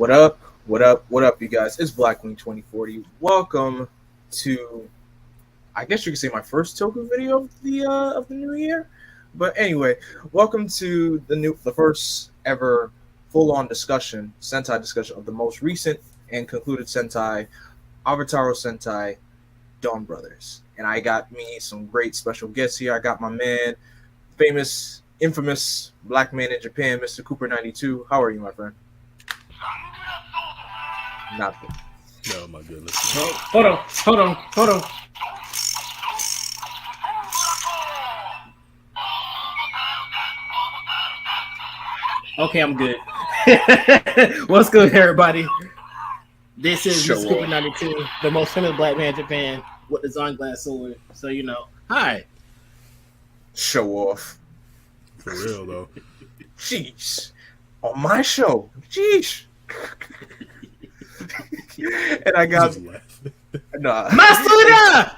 What up? What up? What up, you guys? It's Blackwing 2040. Welcome to, I guess you could say, my first Toku video of the new year. But anyway, welcome to the first ever full-on Sentai discussion of the most recent and concluded Sentai, Avataro Sentai Donbrothers. And I got me some great special guests here. I got my man, infamous black man in Japan, Mr. Cooper 92. How are you, my friend? Not good. Oh my goodness. Hold on. Okay, I'm good. What's good, everybody? This is Mr. Cooper 92, the most famous black man in Japan with the sunglass sword. So hi. Show off. For real though. Jeez. On my show. Jeez. And I got Masuda!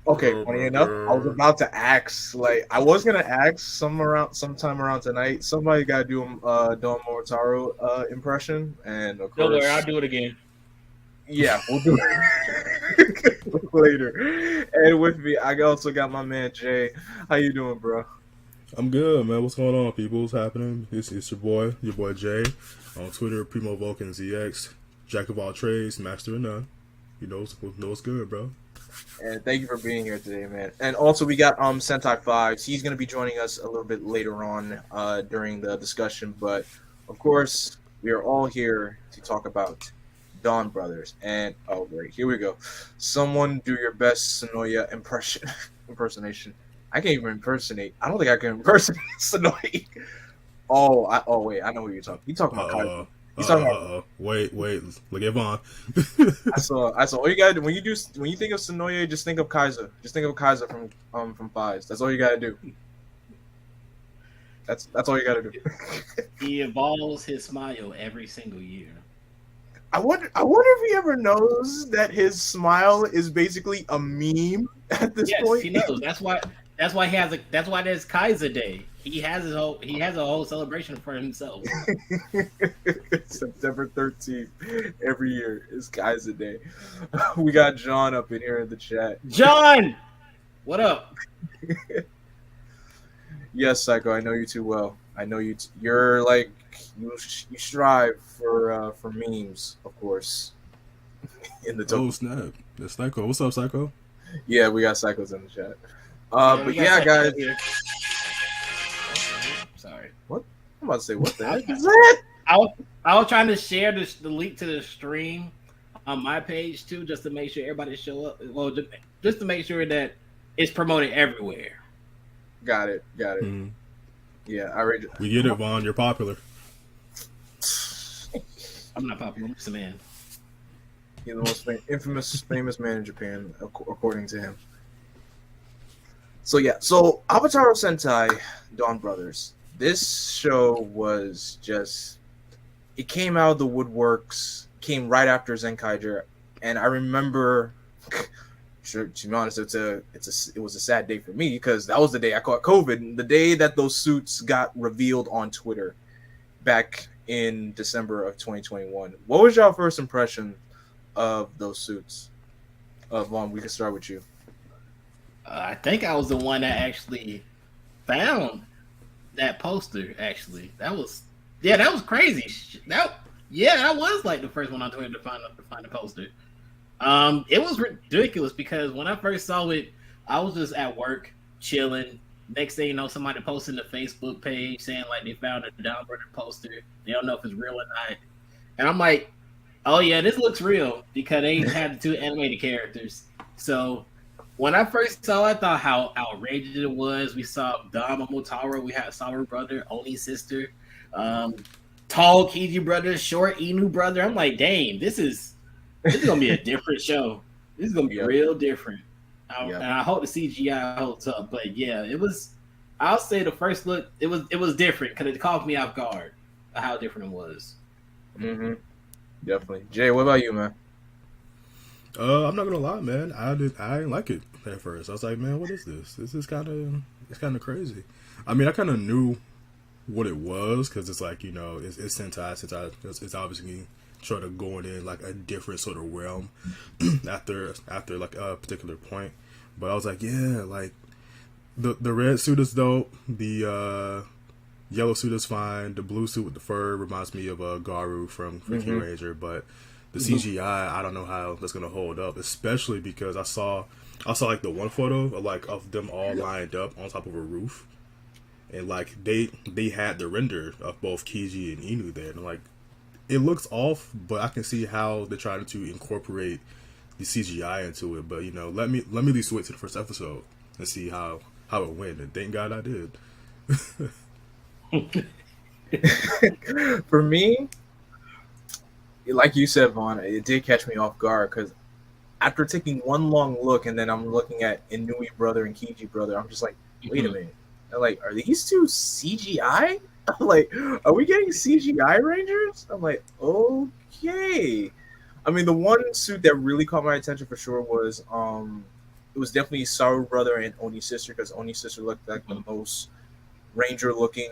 Okay, funny enough, I was about to ask, I was gonna ask sometime around tonight. Somebody gotta do Don Momotarō impression, and of course, don't worry, I'll do it again. Yeah, we'll do it later. And with me, I also got my man Jay. How you doing, bro? I'm good, man. What's going on, people? What's happening? It's your boy Jay. On Twitter, Primo Vulcan ZX, Jack of all trades, master of none. You know what's good, bro. And thank you for being here today, man. And also we got Sentai Fives. He's gonna be joining us a little bit later on during the discussion. But of course, we are all here to talk about Donbrothers. And oh great, here we go. Someone do your best Sonoya impersonation. I can't even impersonate. I don't think I can impersonate Sonoya. Wait, I know what you're talking. You talking about Kaiser. He's talking about. Wait, look at Vaughn. I saw. All you gotta do when you think of Sonoya, just think of Kaiser. Just think of Kaiser from Fives. That's all you gotta do. That's all you gotta do. He evolves his smile every single year. I wonder if he ever knows that his smile is basically a meme at this point. Yes, he knows. That's why there's Kaiser Day. He has a whole celebration for himself. September 13th every year is Kaiser Day. We got John up in here in the chat. John, what up? Yes, Psycho, I know you too well. I know you. You're like you strive for memes, of course. In the oh snap! That's Psycho. What's up, Psycho? Yeah, we got Psychos in the chat. But yeah, guys. Sorry. What? I'm about to say, what the heck is that? I was trying to share the link to the stream on my page too, just to make sure everybody show up. Well, just to make sure that it's promoted everywhere. Got it. Mm-hmm. Yeah, I read it. We get it, Vaughn. You're popular. I'm not popular. I'm just a man. You're the most famous man in Japan, according to him. So Avataro Sentai Donbrothers. This show was it came out of the woodworks, came right after Zenkaiger, and I remember, to be honest, it was a sad day for me because that was the day I caught COVID, the day that those suits got revealed on Twitter back in December of 2021. What was your first impression of those suits? Vaughn, we can start with you. I think I was the one that actually found that poster. Actually, that was crazy. That was like the first one on Twitter to find the poster. It was ridiculous because when I first saw it, I was just at work chilling. Next thing you know, somebody posted the Facebook page saying like they found a Donbrothers poster. They don't know if it's real or not, and I'm like, oh yeah, this looks real because they had the two animated characters. So when I first saw it, I thought how outrageous it was. We saw Don Momotarō, we had Saru brother, Oni sister, tall Kiji brother, short Inu brother. I'm like, dang, this is gonna be a different show. This is gonna be real different. And I hope the CGI holds up. But yeah, it was. I'll say the first look, it was different because it caught me off guard of how different it was. Mm-hmm. Definitely, Jay. What about you, man? I'm not gonna lie, man. I didn't like it at first. I was like, man, what is this? It's kind of crazy. I mean, I kind of knew what it was, because it's like, it's Sentai. It's obviously sort of going in like a different sort of realm after like a particular point. But I was like, yeah, like the red suit is dope. The yellow suit is fine. The blue suit with the fur reminds me of Garu from Key Ranger, but the CGI, I don't know how that's gonna hold up, especially because I saw like the one photo of them all lined up on top of a roof, and like they had the render of both Kiji and Inu there, and like it looks off, but I can see how they tried to incorporate the CGI into it. But let me at least wait to the first episode and see how it went, and thank God I did. For me, like you said, Vaughn, it did catch me off guard because after taking one long look and then I'm looking at Inui brother and Kiji brother, I'm just like, wait a minute. I'm like, are these two CGI? I'm like, are we getting CGI Rangers? I'm like, okay. I mean, the one suit that really caught my attention for sure was it was definitely Saru brother and Oni's sister, because Oni's sister looked like the most Ranger looking.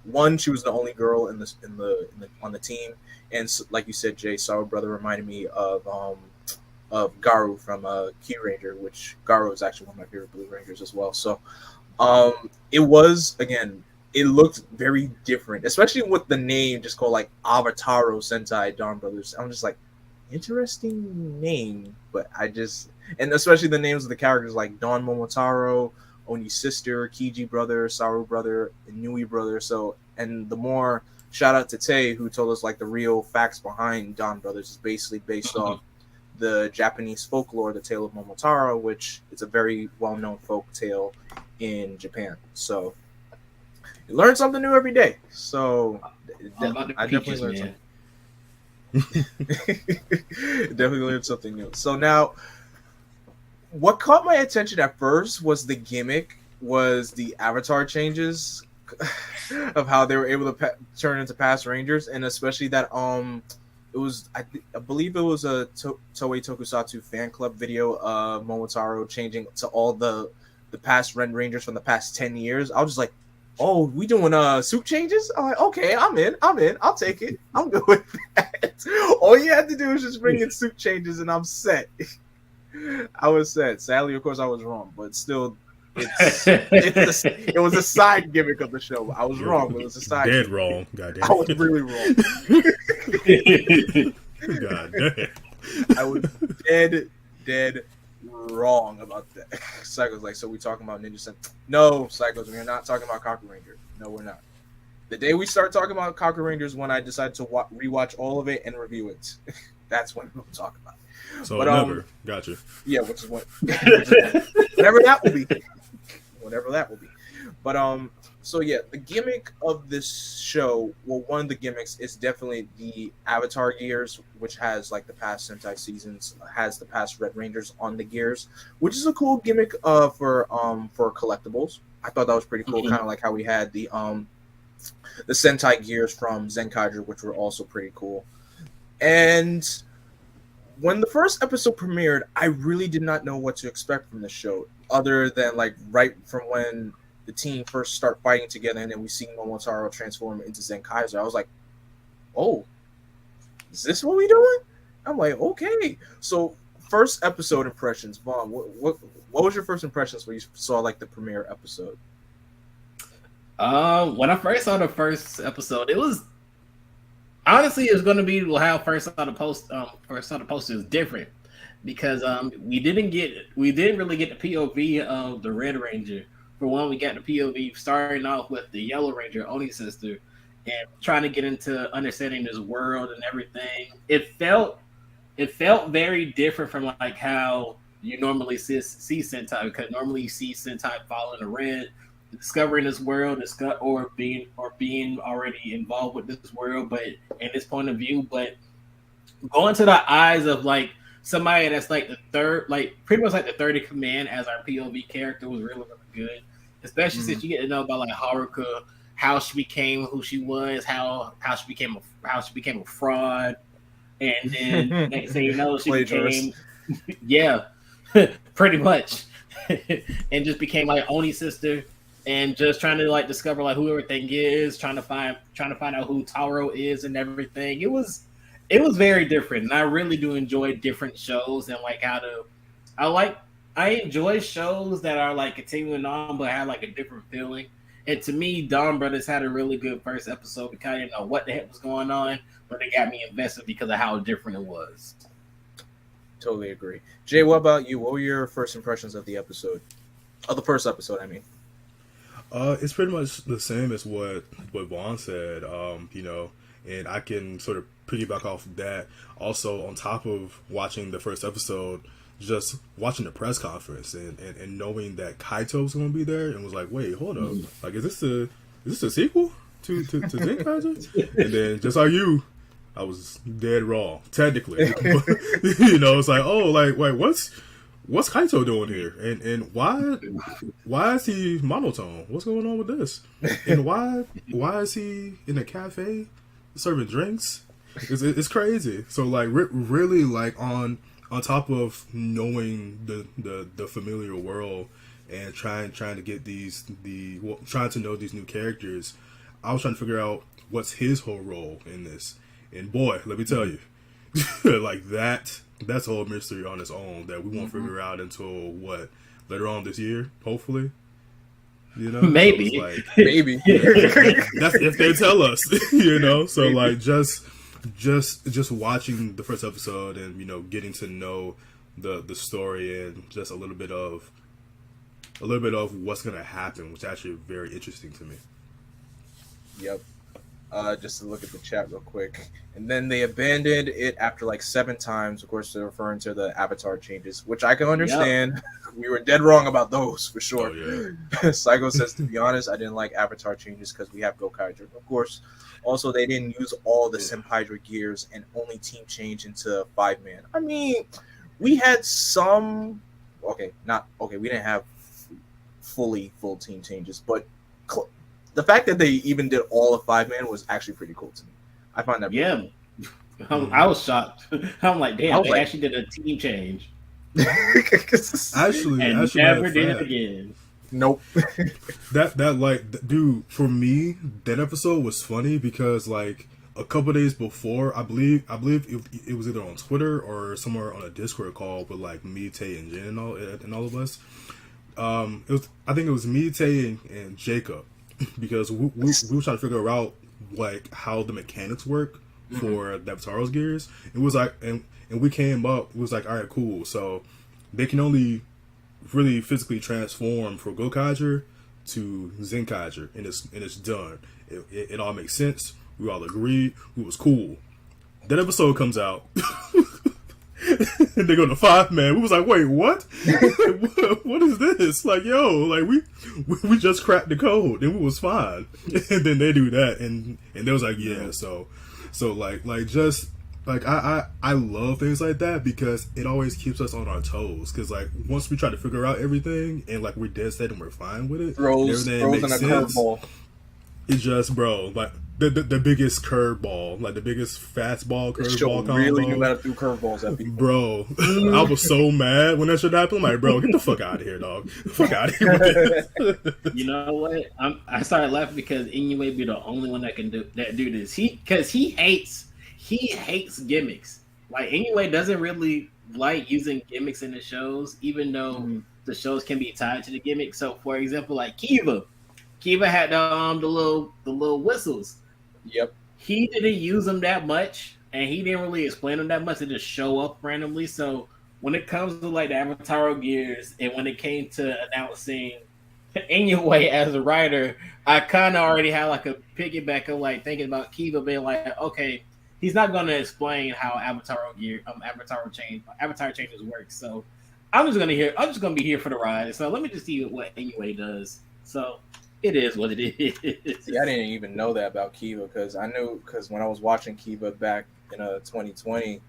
One, she was the only girl in the on the team, and like you said, Jay, Saru brother reminded me of Garu from Key Ranger, which Garu is actually one of my favorite Blue Rangers as well. So it was, again, it looked very different, especially with the name just called like Avataro Sentai Donbrothers. I'm just like, interesting name, but and especially the names of the characters like Don Momotarō, Oni's sister, Kiji brother, Saru brother, Inui brother. So, and the more shout out to Tay, who told us like the real facts behind Donbrothers is basically based off the Japanese folklore, the tale of Momotarō, which is a very well-known folk tale in Japan. So you learn something new every day. So I definitely learned something. Definitely learned something new. So now, what caught my attention at first was the gimmick, was the avatar changes of how they were able to turn into past Rangers, and especially that it was I believe it was a Toei Tokusatsu fan club video of Momotarō changing to all the past Red Rangers from the past 10 years. I was just like, oh, we doing suit changes? I'm like, okay, I'm in, I'll take it. I'm good with that. All you had to do is just bring in suit changes and I'm set. I was set. Sadly, of course, I was wrong, but still, it was a side gimmick of the show. I was wrong, but it was a side dead gimmick. Wrong. Goddamn. I was really wrong. God damn. I was dead wrong about that. Psycho's like, so we talking about Ninja Sentai? No, Psychos, we're not talking about Kaku Ranger. No, we're not. The day we start talking about Kaku Rangers, when I decide to rewatch all of it and review it, that's when we'll talk about it. So never. Gotcha. Yeah, which is whatever that will be. Whatever that will be. But so yeah, the gimmick of this show, well, one of the gimmicks is definitely the Avatar gears, which has like the past Sentai seasons, has the past Red Rangers on the gears, which is a cool gimmick for collectibles. I thought that was pretty cool, kind of like how we had the Sentai gears from Zenkaiger, which were also pretty cool. And when the first episode premiered, I really did not know what to expect from the show, other than like right from when the team first start fighting together, and then we see Momotarō transform into Zenkaiger. I was like, "Oh, is this what we doing?" I'm like, "Okay." So, first episode impressions, Vaughn. What was your first impressions when you saw like the premiere episode? When I first saw the first episode, it was honestly going to be how first saw the poster is different, because we didn't really get the POV of the Red Ranger. For one, we got the POV starting off with the Yellow Ranger, Oni's sister, and trying to get into understanding this world and everything. It felt very different from like how you normally see Sentai, because normally you see Sentai following the Red, discovering this world, or being already involved with this world, but in this point of view, but going to the eyes of like somebody that's like the third, like pretty much like the third in command as our POV character was really, really good. Especially since you get to know about like Haruka, how she became who she was, how she became a fraud, and then next thing you know, she became yeah, pretty much, and just became like Oni's sister. and just trying to like discover like who everything is, trying to find out who Taro is and everything. It was very different, and I really do enjoy different shows and like how to. I enjoy shows that are like continuing on but have like a different feeling. And to me, Dawn Brothers had a really good first episode because I didn't know what the heck was going on, but it got me invested because of how different it was. Totally agree. Jay, what about you? What were your first impressions of the episode? Of the first episode, I mean. It's pretty much the same as what Vaughn said. You know, and I can sort of piggyback off of that. Also, on top of watching the first episode, just watching the press conference and knowing that Kaito's going to be there, and was like, wait, hold up, like is this a sequel to Zenkaiger? And then just like you, I was dead wrong technically. You know, it's like, oh, like wait, what's Kaito doing here, and why is he monotone? What's going on with this? And why is he in a cafe serving drinks? It's crazy. So like really like on top of knowing the familiar world and trying to get trying to know these new characters, I was trying to figure out what's his whole role in this. And boy, let me tell you, like that's a whole mystery on its own that we won't figure out until later on this year, hopefully. You know, maybe, so like, Maybe. that's if they tell us. You know, so maybe. Like just watching the first episode and, you know, getting to know the story and just a little bit of what's gonna happen, which is actually very interesting to me. Yep. Just to look at the chat real quick. And then they abandoned it after like 7 times. Of course, they're referring to the avatar changes, which I can understand. Yep. We were dead wrong about those for sure. Oh, yeah. Psycho says, to be honest, I didn't like avatar changes because we have Gokaiger. Of course. Also, they didn't use all the Senpai gears and only team change into 5-man. I mean, we had some. We didn't have full team changes, but the fact that they even did all of 5-man was actually pretty cool to me. I find that. Yeah, I was shocked. I'm like, damn, they actually did a team change. actually, never did it again. Nope. that like, dude, for me, that episode was funny because like a couple days before, I believe it was either on Twitter or somewhere on a Discord call with like me, Tay, and Jen and all of us. I think it was me, Tay, and Jacob, because we were trying to figure out like how the mechanics work for the Avataro's gears. It was like, and we came up. It was like, all right, cool. So they can only really physically transform for Gokaiger to Zenkaiger, and it's done. It all makes sense. We all agreed. It was cool. That episode comes out. And they go to 5-man. We was like, wait, what? What is this? Like, yo, like we just cracked the code and we was fine. And then they do that, and they was like, yeah. So like just like I love things like that because it always keeps us on our toes. Because like once we try to figure out everything and like we're dead set and we're fine with it, throws in a curveball. It's just, bro, like the biggest curveball, like the biggest fastball curveball combo. Really knew how to do curveballs at people. Bro, I was so mad when that shit happened. I'm like, bro, get the fuck out of here, dog. Get the fuck out of here with this. You know what? I started laughing because Inoue be the only one that can do this. He hates gimmicks. Like Inoue doesn't really like using gimmicks in the shows, even though the shows can be tied to the gimmick. So, for example, like Kiva had the little whistles. Yep. He didn't use them that much, and he didn't really explain them that much. They just show up randomly. So when it comes to like the Avataro gears, and when it came to announcing Inoue as a writer, I kind of already had like a piggyback of like thinking about Kiva being like, okay, he's not going to explain how Avatar changes work. So I'm just going to be here for the ride. So let me just see what Inoue does. So it is what it is. See, I didn't even know that about Kiva because when I was watching Kiva back in 2020,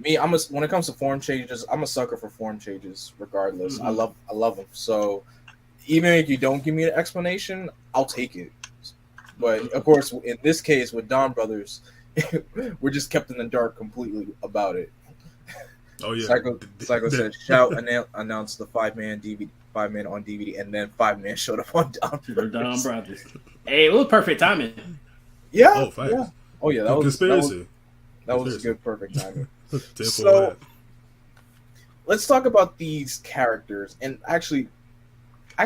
when it comes to form changes, I'm a sucker for form changes regardless. I love them. So even if you don't give me an explanation, I'll take it. But of course, in this case with Donbrothers, we're just kept in the dark completely about it. Oh yeah. Psycho said, "Shout announce the 5-man DVD, 5-man on DVD, and then 5-man showed up on Donbrothers. Hey, it was perfect timing. Yeah. Oh, facts. Yeah. Oh yeah, Conspiracy. That was good, perfect timing. So So let's talk about these characters, and actually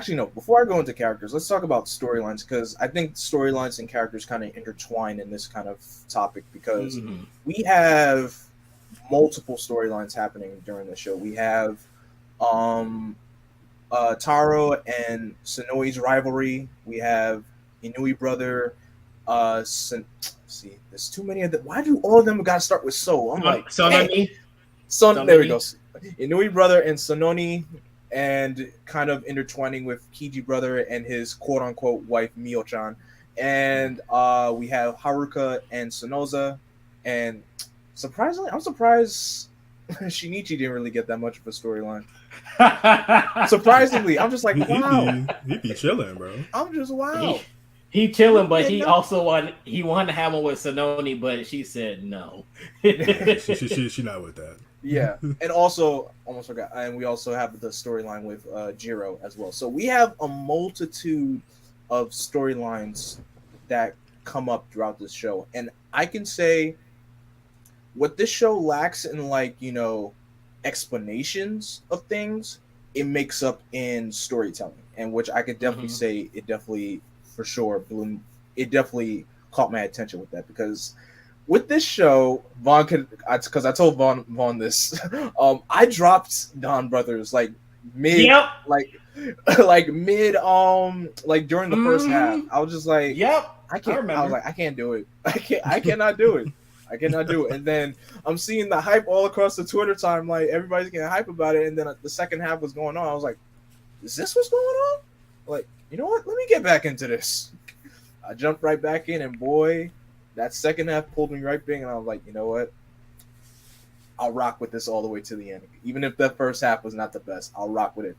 no. Before I go into characters, let's talk about storylines, because I think storylines and characters kind of intertwine in this kind of topic, because we have multiple storylines happening during the show. We have Taro and Sonoi's rivalry. We have Inui brother. See, there's too many of them. Why do all of them got to start with So? I'm like, Sononi. There we go. Inui brother and Sononi, and kind of intertwining with Kiji brother and his quote unquote wife Mio-chan. And we have Haruka and Sonoza. And surprisingly, I'm surprised Shinichi didn't really get that much of a storyline. Surprisingly, I'm just like, wow. He be chilling, bro. I'm just wow. He chilling, but he also wanted to have one with Sononi, but she said no. she not with that. Yeah, and also almost forgot, and we also have the storyline with Jiro as well. So we have a multitude of storylines that come up throughout this show, and I can say what this show lacks in, like, you know, explanations of things, it makes up in storytelling, and which I could definitely say it definitely for sure blew. It definitely caught my attention with that, because with this show, Vaughn could, because I told Vaughn this, I dropped Donbrothers like mid, like mid, like during the first half. I was just like, I can't. I was like, I can't do it. I cannot do it. I cannot do it. And then I'm seeing the hype all across the Twitter time, like everybody's getting hype about it. And then the second half was going on. I was like, is this what's going on? Like, you know what? Let me get back into this. I jumped right back in, and boy, that second half pulled me right back, and I was like, you know what? I'll rock with this all the way to the end. Even if the first half was not the best, I'll rock with it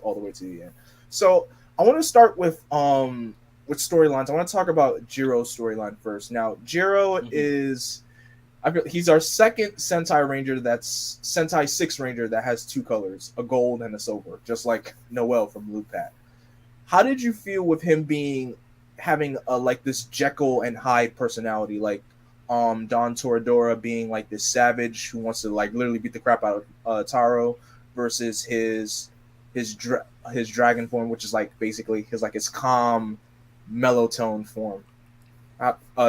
all the way to the end. So I want to start with storylines. I want to talk about Jiro's storyline first. Now, Jiro is, he's our second Sentai Ranger that's Sentai 6 Ranger that has two colors, a gold and a silver, just like Noel from Lupat. How did you feel with him having like this Jekyll and Hyde personality, like Don Toradora being like this savage who wants to like literally beat the crap out of Taro, versus his dragon form, which is like basically his calm, mellow tone form.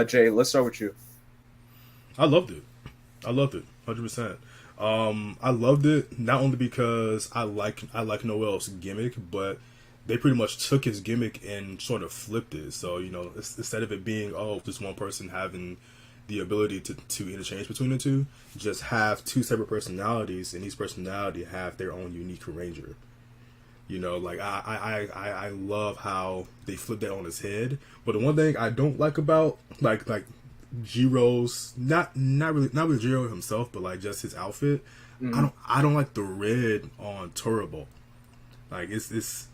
Jay, let's start with you. I loved it 100%. I loved it not only because I like Noel's gimmick, but they pretty much took his gimmick and sort of flipped it. So, you know, instead of it being, just one person having the ability to interchange between the two, just have two separate personalities, and each personality have their own unique ranger. You know, like I love how they flipped that on his head. But the one thing I don't like about like Jiro's not really Jiro himself, but like just his outfit, I don't like the red on Turbo. Like it's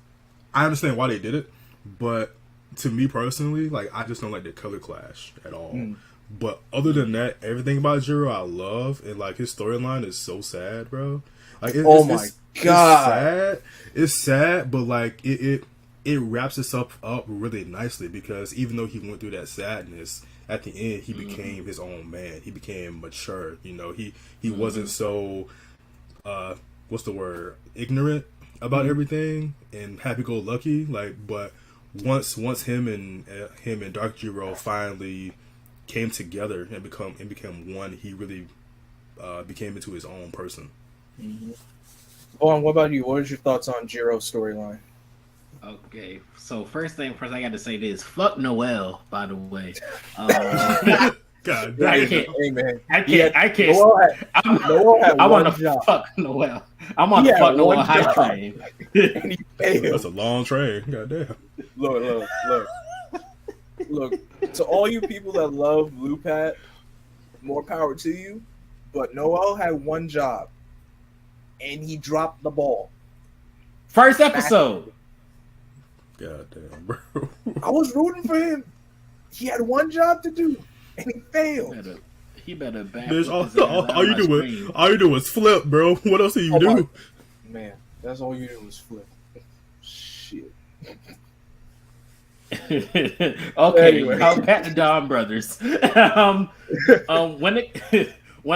I understand why they did it, but to me personally, like I just don't like the color clash at all. But other than that, everything about Jiro I love, and like his storyline is so sad, bro. Like my god, it's sad, but like it wraps itself up really nicely, because even though he went through that sadness, at the end he became his own man. He became mature. You know, he wasn't so what's the word, ignorant about everything and happy-go-lucky, like, but once him and Dark Jiro finally came together and became one, he really became into his own person. Vaughn, what about you? What was your thoughts on Jiro's storyline? Okay, so first I got to say this: fuck Noel. By the way, God, I can't. Noel had I want to job. fuck Noel. I'm on the fuck Noel high train. And he failed. That's a long train. God damn. Look. To all you people that love Lupat, more power to you. But Noel had one job, and he dropped the ball. First episode. God damn, bro. I was rooting for him. He had one job to do, and he failed. He better back. Bitch, All all you do is flip, bro. What else do you do? Man, that's all you do is flip. Shit. Okay, Anyway. back to Don Brothers. When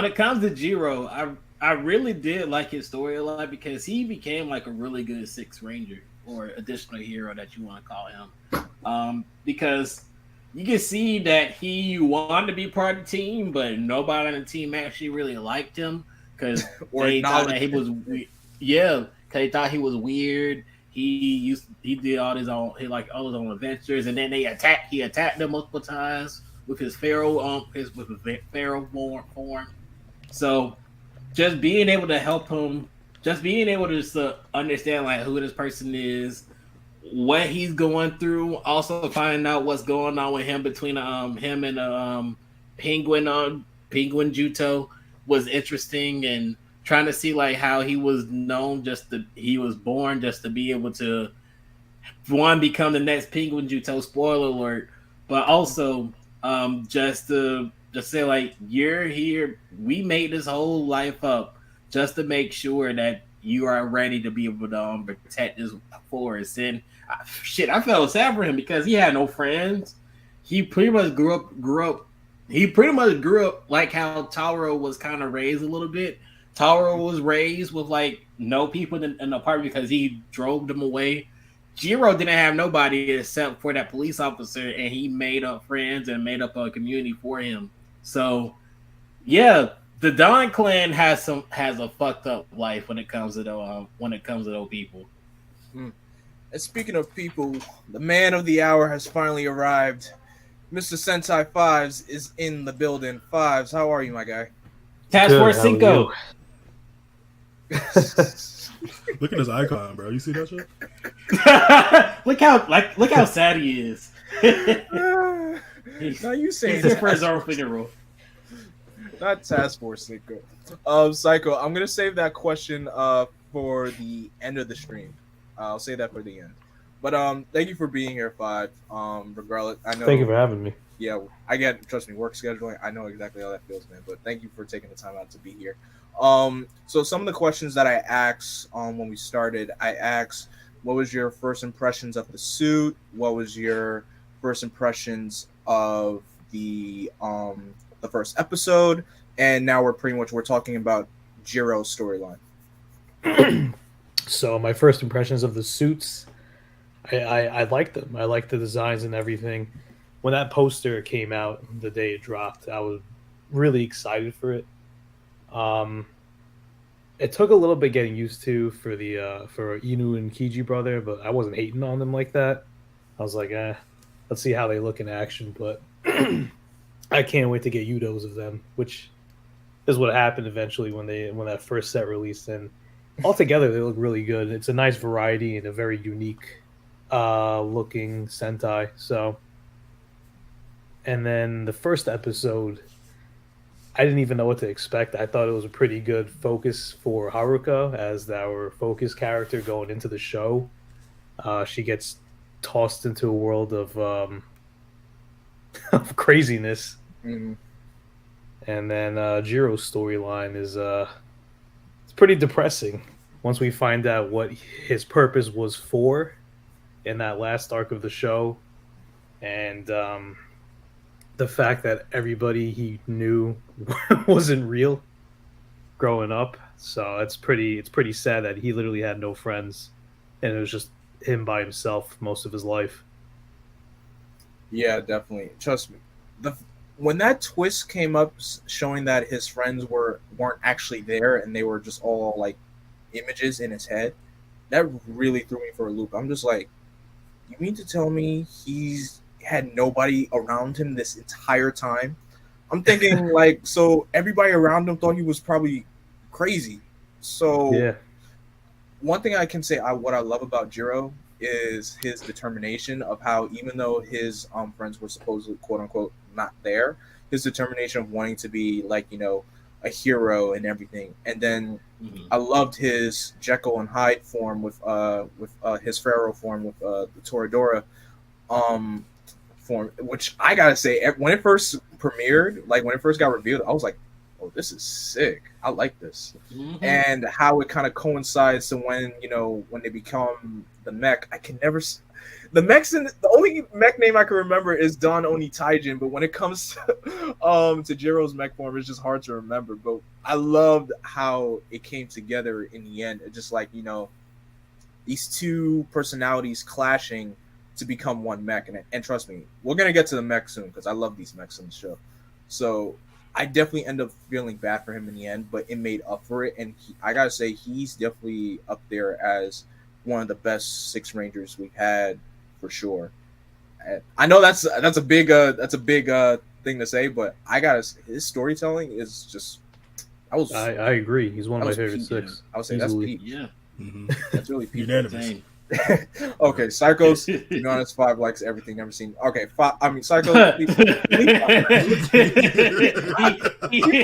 it comes to Jiro, I really did like his story a lot because he became like a really good Sixth Ranger or additional hero that you want to call him. Because you can see that he wanted to be part of the team, but nobody on the team actually really liked him because they thought that he was because they thought he was weird. He did all his own all his own adventures, and then he attacked them multiple times with his pharaoh his pharaoh form. So just being able to help him, just being able to just understand like who this person is, what he's going through, also finding out what's going on with him between him and Penguin Juto was interesting, and trying to see like how he was he was born just to be able to become the next Penguin Juto, spoiler alert, but also just to say like you're here, we made this whole life up just to make sure that you are ready to be able to protect this forest. And I felt sad for him because he had no friends. He pretty much grew up like how Taro was kind of raised a little bit. Taro was raised with like no people in the apartment because he drove them away. Jiro didn't have nobody except for that police officer, and he made up friends and made up a community for him. So, yeah, the Don clan has a fucked up life when it comes to those people. And speaking of people, the man of the hour has finally arrived. Mr. Sentai Fives is in the building. Fives, how are you, my guy? Task Force Cinco. Look at his icon, bro. You see that shit? look how sad he is. Now you saying he's his first own funeral. Not Task Force Psycho. Psycho, I'm gonna save that question for the end of the stream. I'll say that for the end. But thank you for being here, Five. Regardless, I know. Thank you for having me. Yeah, trust me, work scheduling. I know exactly how that feels, man. But thank you for taking the time out to be here. So some of the questions that I asked when we started, I asked, what was your first impressions of the suit? What was your first impressions of the first episode? And now we're talking about Jiro's storyline. So my first impressions of the suits, I liked them. I liked the designs and everything. When that poster came out the day it dropped, I was really excited for it. It took a little bit getting used to for Inu and Kiji brother, but I wasn't hating on them like that. I was like, let's see how they look in action. But I can't wait to get Udos of them, which is what happened eventually when that first set released. And altogether, they look really good. It's a nice variety and a very unique looking Sentai. So, and then the first episode, I didn't even know what to expect. I thought it was a pretty good focus for Haruka as our focus character going into the show. She gets tossed into a world of craziness. Mm-hmm. And then Jiro's storyline is it's pretty depressing once we find out what his purpose was for in that last arc of the show. And the fact that everybody he knew wasn't real growing up. So it's pretty sad that he literally had no friends and it was just him by himself most of his life. Yeah, definitely. Trust me. When that twist came up showing that his friends weren't actually there and they were just all like images in his head, that really threw me for a loop. I'm just like, you mean to tell me he's had nobody around him this entire time? I'm thinking like, so everybody around him thought he was probably crazy. So yeah. One thing I can say what I love about Jiro is his determination of how, even though his friends were supposedly quote unquote not there, his determination of wanting to be like, a hero and everything. And then I loved his Jekyll and Hyde form with his Pharaoh form with the Toradora form, which I gotta say, when it first premiered, like when it first got revealed, I was like, "Oh, this is sick! I like this." Mhm. And how it kind of coincides to when when they become the mech. I can never. The mechs in the only mech name I can remember is Don Oni Taijin, but when it comes to Jiro's mech form, it's just hard to remember. But I loved how it came together in the end. It just like these two personalities clashing to become one mech, and trust me, we're gonna get to the mech soon because I love these mechs on the show. So I definitely end up feeling bad for him in the end, but it made up for it, and I gotta say he's definitely up there as one of the best Six Rangers we've had. For sure. I know that's a big thing to say, but his storytelling is just I agree. He's one of my favorite peak, six. I would say easily. that's peak. Yeah. Mm-hmm. That's really peak. Unanimous. Same. Okay, Psychos, to be honest, 5 likes everything never seen. Okay, 5. I mean, Psychos. Leave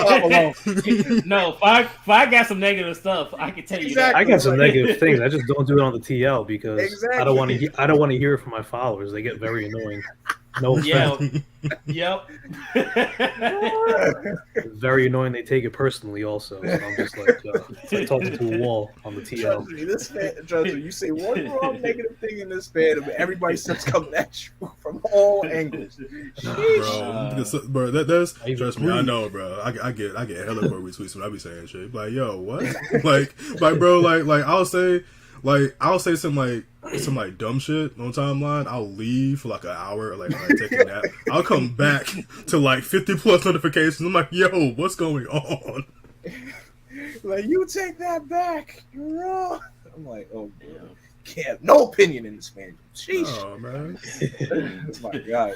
5 alone. No, five got some negative stuff. I can tell you Exactly. I got some negative things. I just don't do it on the TL because Exactly. I don't want to. I don't want to hear it from my followers. They get very annoying. No offense. Yeah. Yep. It's very annoying. They take it personally. Also, so I'm just like talking to a wall on the TL. Trust me, this fan, trust me, you say one wrong negative thing in this fandom, everybody starts coming at you from all angles. Bro, that's trust me, I know, bro. I get hella more retweets when I be saying shit. Like, yo, what? like, bro, like I'll say some dumb shit on timeline. I'll leave for like an hour, like take a nap. I'll come back to like 50 plus notifications. I'm like, yo, what's going on? Like, you take that back. You're wrong. I'm like, oh, bro. Can't. No opinion in this man. Sheesh. Oh man. Oh my god.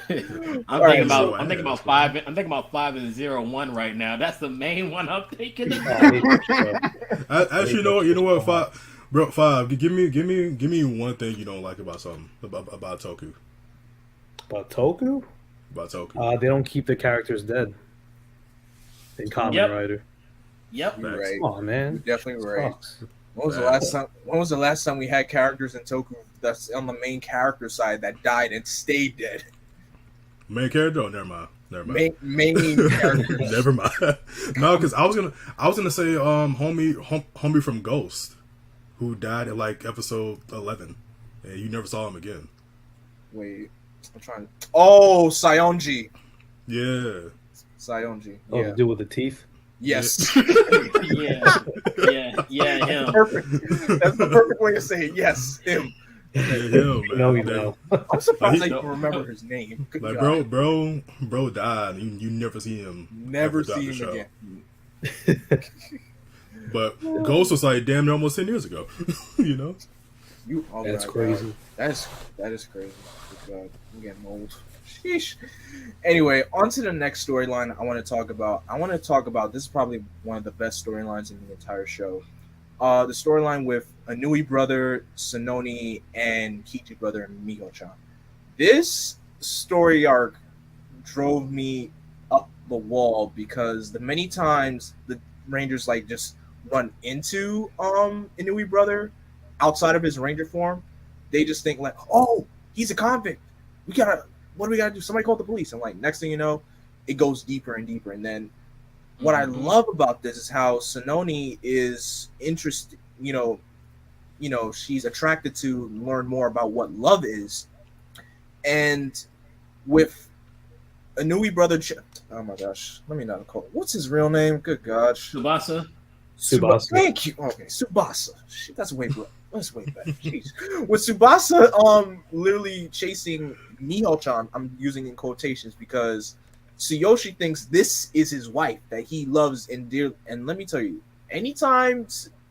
I'm thinking about 5. I'm thinking about 5 and 0-1 right now. That's the main one I'm thinking about. Actually, you know what, 5. Bro, 5. Give me one thing you don't like about something about Toku. About Toku? About Toku. They don't keep the characters dead. In Kamen Rider. Yep. You're right. Come on, man. You're definitely right. Sucks. When was the last time we had characters in Toku that's on the main character side that died and stayed dead? Main character? Oh, never mind. Main character. Never mind. No, because I was gonna say homie from Ghost, who died at like episode 11, and you never saw him again. Wait, I'm trying. Oh, Sayonji. Yeah. Sayonji. Oh, Yeah. to do with the teeth? Yes. Yeah. That's perfect. That's the perfect way to say it. Yes, him. Yeah, him, man. No, you know. I'm surprised I Like, even remember his name. Good Like, God. bro died. You never see him. Never throughout see the him show. again. But Ghost was like damn near almost 10 years ago. You know? That's crazy. That is crazy. Good God. I'm getting old. Sheesh. Anyway, on to the next storyline I want to talk about. This is probably one of the best storylines in the entire show. The storyline with Anui brother, Sononi, and Kichi brother, Miho-chan. This story arc drove me up the wall because the many times the Rangers like just run into Inui brother outside of his Ranger form, they just think like, oh, he's a convict. What do we gotta do? Somebody call the police. And like next thing you know, it goes deeper and deeper. And then what I love about this is how Sononi is interested, she's attracted to learn more about what love is. And with Anui brother, oh my gosh, let me not call it. What's his real name? Good God. Tsubasa. Thank you. Okay, Tsubasa. Shit, that's way better. That's way better. Jeez. With Tsubasa, literally chasing Miho-chan, I'm using in quotations because Tsuyoshi thinks this is his wife that he loves and dear. And let me tell you, anytime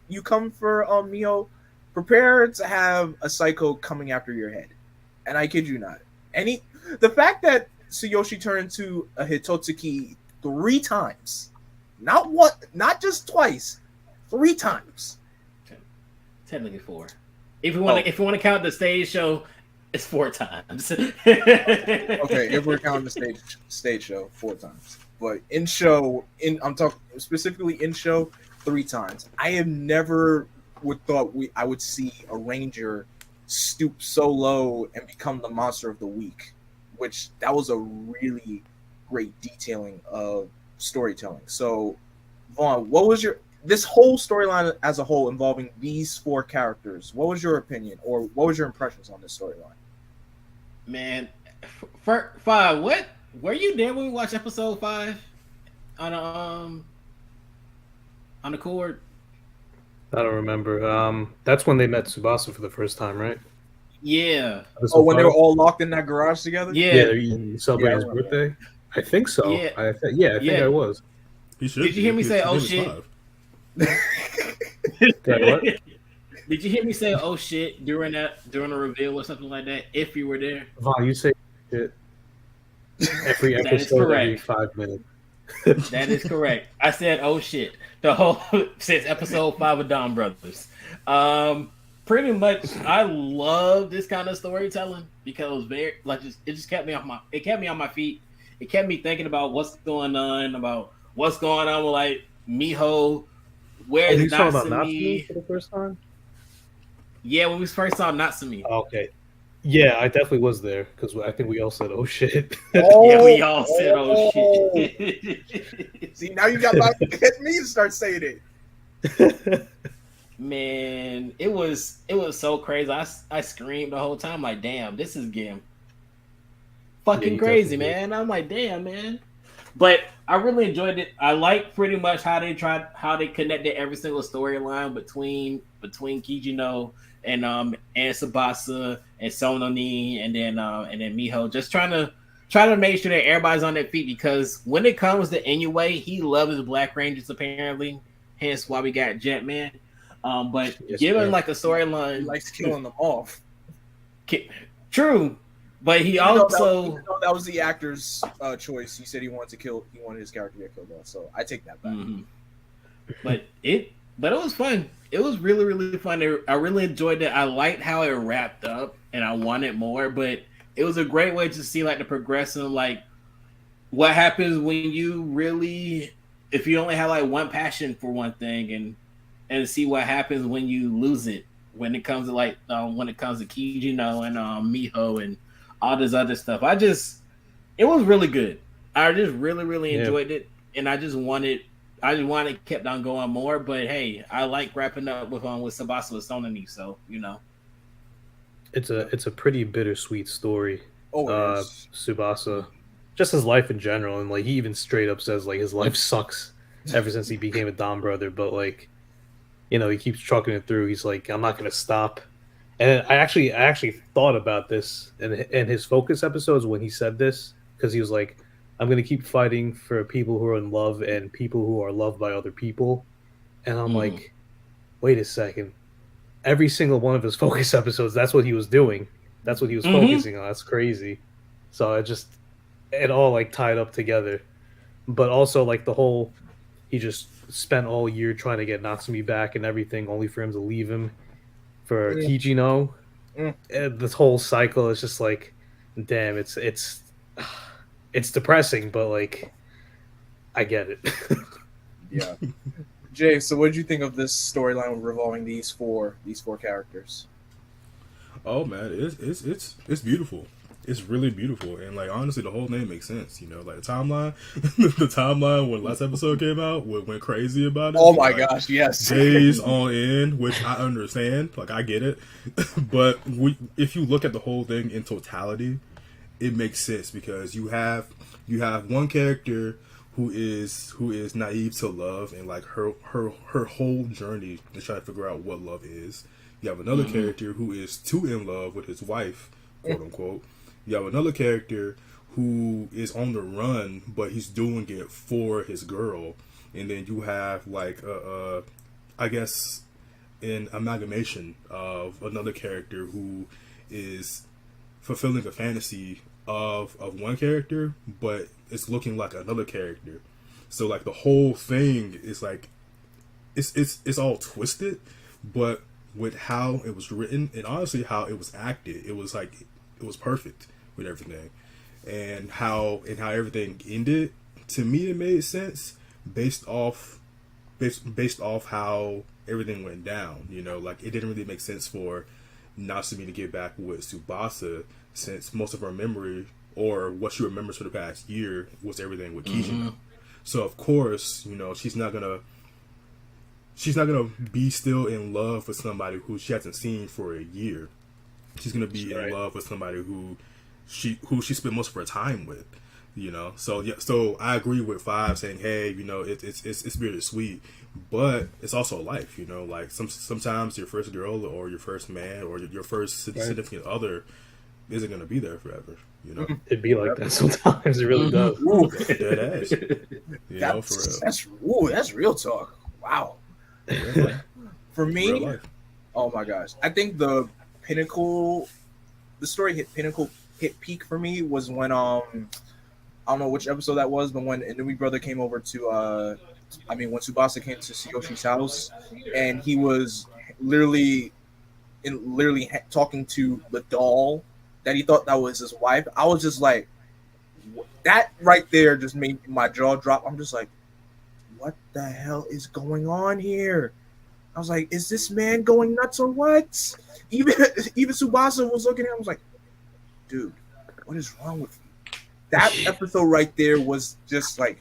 you come for Miho, prepare to have a psycho coming after your head. And I kid you not. The fact that Tsuyoshi turned to a Hitotsuki 3 times, not one, not just twice, 3 times. Technically 4. If you want to count the stage show, it's 4 times. Okay, if we're counting the stage show, 4 times. But I'm talking specifically in show 3 times. I have never thought I would see a Ranger stoop so low and become the monster of the week. Which that was a really great detailing of storytelling. So, Vaughn, what was this whole storyline as a whole involving these 4 characters? What was your opinion, or what was your impressions on this storyline? Man, for 5, what were you there when we watched episode 5 on the cord? I don't remember. That's when they met Tsubasa for the first time, right? Yeah. Oh, when they were all locked in that garage together? Yeah. Yeah, they're celebrating his remember birthday. I think so. Yeah. I think I was. He should. Did you hear me say, "Oh shit"? What? Did you hear me say "oh shit" during the reveal or something like that? If you were there, Vaughn, you say shit every That is episode, correct. every 5 minutes. that is correct. I said "oh shit" the whole since episode 5 of Donbrothers. Pretty much, I love this kind of storytelling because it just kept me on my feet. It kept me thinking about what's going on with like Miho. Where is you saw about Natsumi Natsumi? for the first time? Yeah, when we first saw Natsumi. Okay. Yeah, I definitely was there because I think we all said, "Oh shit." Yeah, we all said, "Oh shit." See, now you got to get me to start saying it. Man, it was so crazy. I screamed the whole time like, damn, this is getting fucking you crazy, definitely man. I'm like, damn, man. But I really enjoyed it. I like pretty much how they connected every single storyline between Kijino and Tsubasa and Sononi and then Miho. Just trying to make sure that everybody's on their feet because when it comes to Inoue, he loves his Black Rangers apparently. Hence why we got Jetman. But Yes, given sir. like a storyline, He likes killing them off. True, but he Even also though that was the actor's choice. He said he wanted his character to get killed off. So I take that back. Mhm. But it was fun. It was really, really fun. I really enjoyed it. I liked how it wrapped up, and I wanted more. But it was a great way to see like the progression, like what happens when you really, if you only have like one passion for one thing, and see what happens when you lose it. When it comes to Kijino and Miho and all this other stuff, it was really good. I just really, really enjoyed it, and I just wanted kept on going more. But hey, I like wrapping up with Tsubasa with Sononi, so you know, It's a pretty bittersweet story. Oh, it is. Tsubasa, just his life in general, and like he even straight up says like his life sucks ever since he became a Dom brother. But like, you know, he keeps trucking it through. He's like, I'm not gonna stop. And I actually thought about this in his focus episodes when he said this because he was like, I'm gonna keep fighting for people who are in love and people who are loved by other people. And I'm like, wait a second. Every single one of his focus episodes, that's what he was doing. That's what he was focusing on. That's crazy. So it all like tied up together. But also like he just spent all year trying to get Natsumi back and everything, only for him to leave him for Kijino. And this whole cycle is just like, damn, it's depressing, but like, I get it. Yeah. Jay, so what did you think of this storyline revolving these four characters? Oh man, it's beautiful. It's really beautiful, and like honestly, the whole name makes sense. You know, like the timeline, the timeline when last episode came out, went crazy about it. Oh my like, gosh, yes. Days on end, which I understand, like I get it, but if you look at the whole thing in totality, it makes sense because you have one character who is naive to love and like her whole journey to try to figure out what love is. You have another character who is too in love with his wife, quote unquote. You have another character who is on the run, but he's doing it for his girl. And then you have like I guess an amalgamation of another character who is fulfilling a fantasy of one character, but it's looking like another character. So like the whole thing is like it's all twisted, but with how it was written and honestly how it was acted, it was perfect with everything, and how everything ended. To me, it made sense based off how everything went down. You know, like it didn't really make sense for Natsumi to get back with Tsubasa since most of her memory, or what she remembers for the past year was everything with Kijino. Mm-hmm. So of course, you know, she's not gonna be still in love with somebody who she hasn't seen for a year. She's gonna be in love with somebody who she spent most of her time with. You know, so yeah, so I agree with Five saying, hey, you know, it's bittersweet, but it's also life. You know, like sometimes your first girl or your first man or your first significant other isn't gonna be there forever. You know, It'd be like that sometimes. It really does. Ooh, dead ass. You know, for real. That's real talk. Wow. Yeah, For me, real life. oh my gosh, I think the story hit peak for me was when I don't know which episode that was, but when Inui brother came over to when Tsubasa came to Tsushi's house, and he was literally talking to the doll that he thought that was his wife. I was just like, that right there just made my jaw drop. I'm just like, what the hell is going on here? I was like, is this man going nuts or what? Even Tsubasa was looking at him. I was like, dude, what is wrong with you? That episode right there was just like,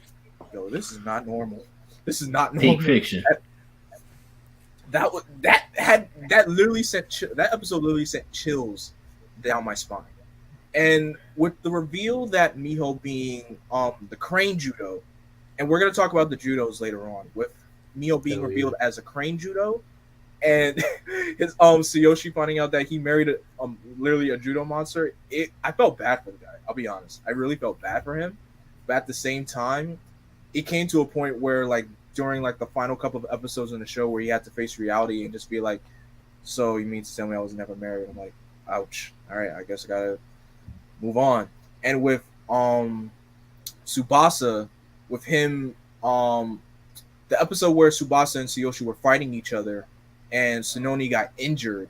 yo, this is not normal. This is not normal. Peak fiction. That episode literally sent chills down my spine. And with the reveal that Miho being the crane judo, and we're gonna talk about the judos later on, with Miho being revealed as a crane judo, and his Tsuyoshi finding out that he married literally a judo monster. I felt bad for the guy. I'll be honest. I really felt bad for him. But at the same time, it came to a point where, like, during like the final couple of episodes in the show where he had to face reality and just be like, so you mean to tell me I was never married? I'm like, ouch. All right, I guess I gotta move on. And with Tsubasa, with him, the episode where Tsubasa and Tsuyoshi were fighting each other, and Tsunoni got injured,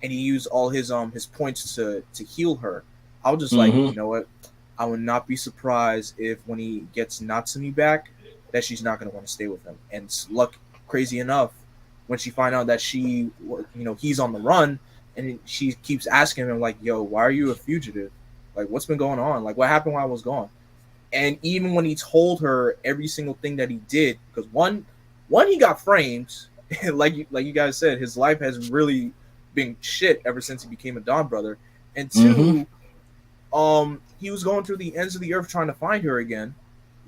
and he used all his points to heal her. I was just like, you know what? I would not be surprised if when he gets Natsumi back, that she's not going to want to stay with him. And crazy enough, when she find out that he's on the run, and she keeps asking him like, yo, why are you a fugitive? Like, what's been going on? Like, what happened while I was gone? And even when he told her every single thing that he did, because one he got framed, like you guys said, his life has really been shit ever since he became a Dawn brother. And two, he was going through the ends of the earth trying to find her again.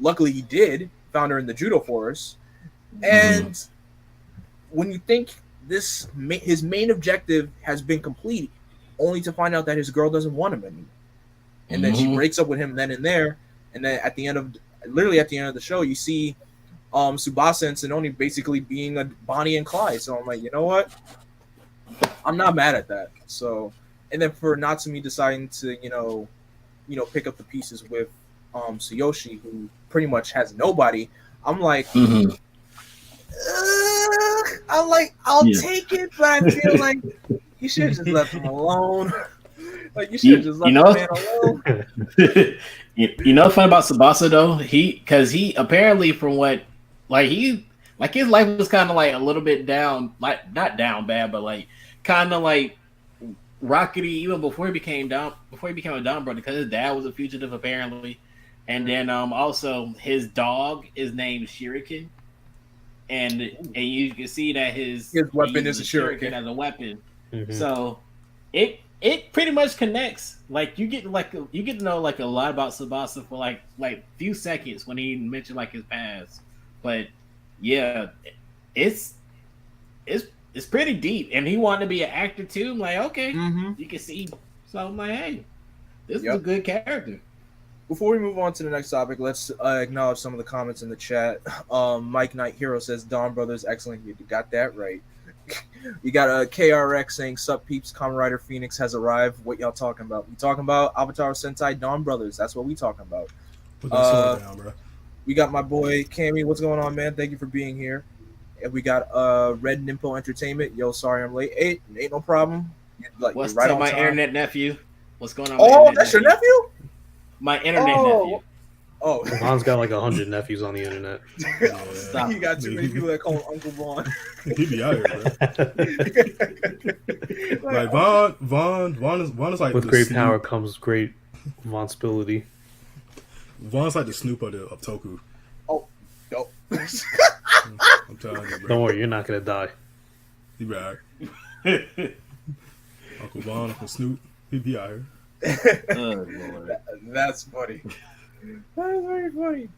Luckily, he did. Found her in the judo forest. And when you think his main objective has been complete, only to find out that his girl doesn't want him anymore. And then she breaks up with him then and there. And then at the end of the show, you see Tsubasa and Tsunoni basically being a Bonnie and Clyde. So I'm like, you know what? I'm not mad at that. So, and then for Natsumi deciding to, pick up the pieces with Tsuyoshi, who pretty much has nobody, I'm like, I'll take it, but I feel like you should have just left him alone. Like, you should have just left the man alone. You know what's funny about Tsubasa though? Because he apparently, from what, his life was kind of like a little bit down, like not down bad, but like kind of like rockety even before he became a Dawn brother, because his dad was a fugitive apparently, and then also his dog is named Shuriken, and you can see that his weapon is a Shuriken as a weapon. So it pretty much connects. Like you get to know like a lot about Tsubasa for like few seconds when he mentioned like his past. But yeah, it's pretty deep. And he wanted to be an actor too. I'm like, okay, you can see. So I'm like, hey, this is a good character. Before we move on to the next topic, let's acknowledge some of the comments in the chat. Mike Knight Hero says, Dawn Brothers, excellent. You got that right. You got a KRX saying, sup peeps, Kamen Rider Phoenix has arrived. What y'all talking about? We talking about Avataro Sentai Donbrothers. Brothers. That's what we talking about. Put that down, bro. We got my boy Cammy. What's going on, man? Thank you for being here. And we got Red Nimpo Entertainment. Yo, sorry I'm late. Ain't no problem. What's up, my internet nephew? What's going on? Oh, that's your nephew? My internet nephew. Oh, Vaughn's got like 100 nephews on the internet. Stop. You got too many people that call him Uncle Vaughn. He be out here, bro. Like Vaughn is like with great power comes great Responsibility. Vaughn's like the Snoop of Toku. Oh, no. I'm telling you, bro. Don't worry, you're not gonna die. He right. Uncle Vaughn, Uncle Snoop, he be out here. Oh, Lord. That's funny. That is very funny.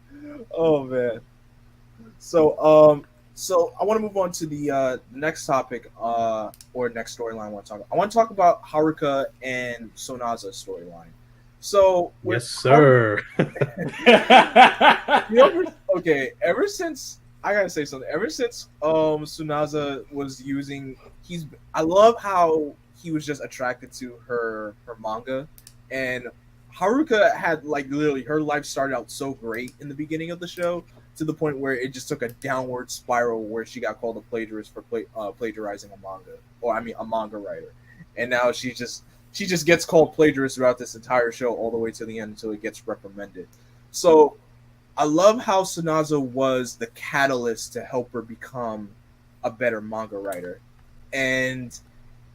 Oh man. So I want to move on to the next topic or next storyline I want to talk about. I want to talk about Haruka and Sonaza's storyline. So with Yes, sir. okay, ever since I gotta say something. Ever since Tsunaza was using, I love how he was just attracted to her manga, and Haruka had like literally her life started out so great in the beginning of the show to the point where it just took a downward spiral where she got called a plagiarist for plagiarizing a manga, or I mean a manga writer, and now she just gets called plagiarist throughout this entire show all the way to the end until it gets reprimanded. So I love how Tsunaza was the catalyst to help her become a better manga writer. And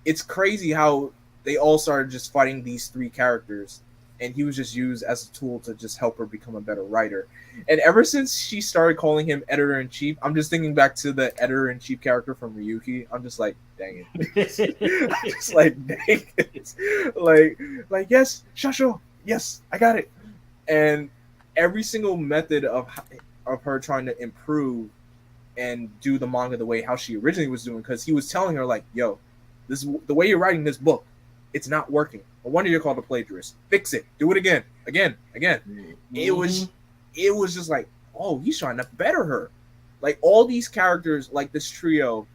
it's crazy how they all started just fighting these three characters, and he was just used as a tool to just help her become a better writer. And ever since she started calling him editor-in-chief, I'm just thinking back to the editor-in-chief character from Ryuki. I'm just like, dang it. I'm just like, dang it. Like, yes, Shasho, yes, I got it. And every single method of her trying to improve and do the manga the way how she originally was doing, because he was telling her like, yo, this the way you're writing this book, it's not working. No wonder you're called a plagiarist. Fix it. Do it again. Mm-hmm. It was just like, oh, he's trying to better her. Like all these characters, like this trio,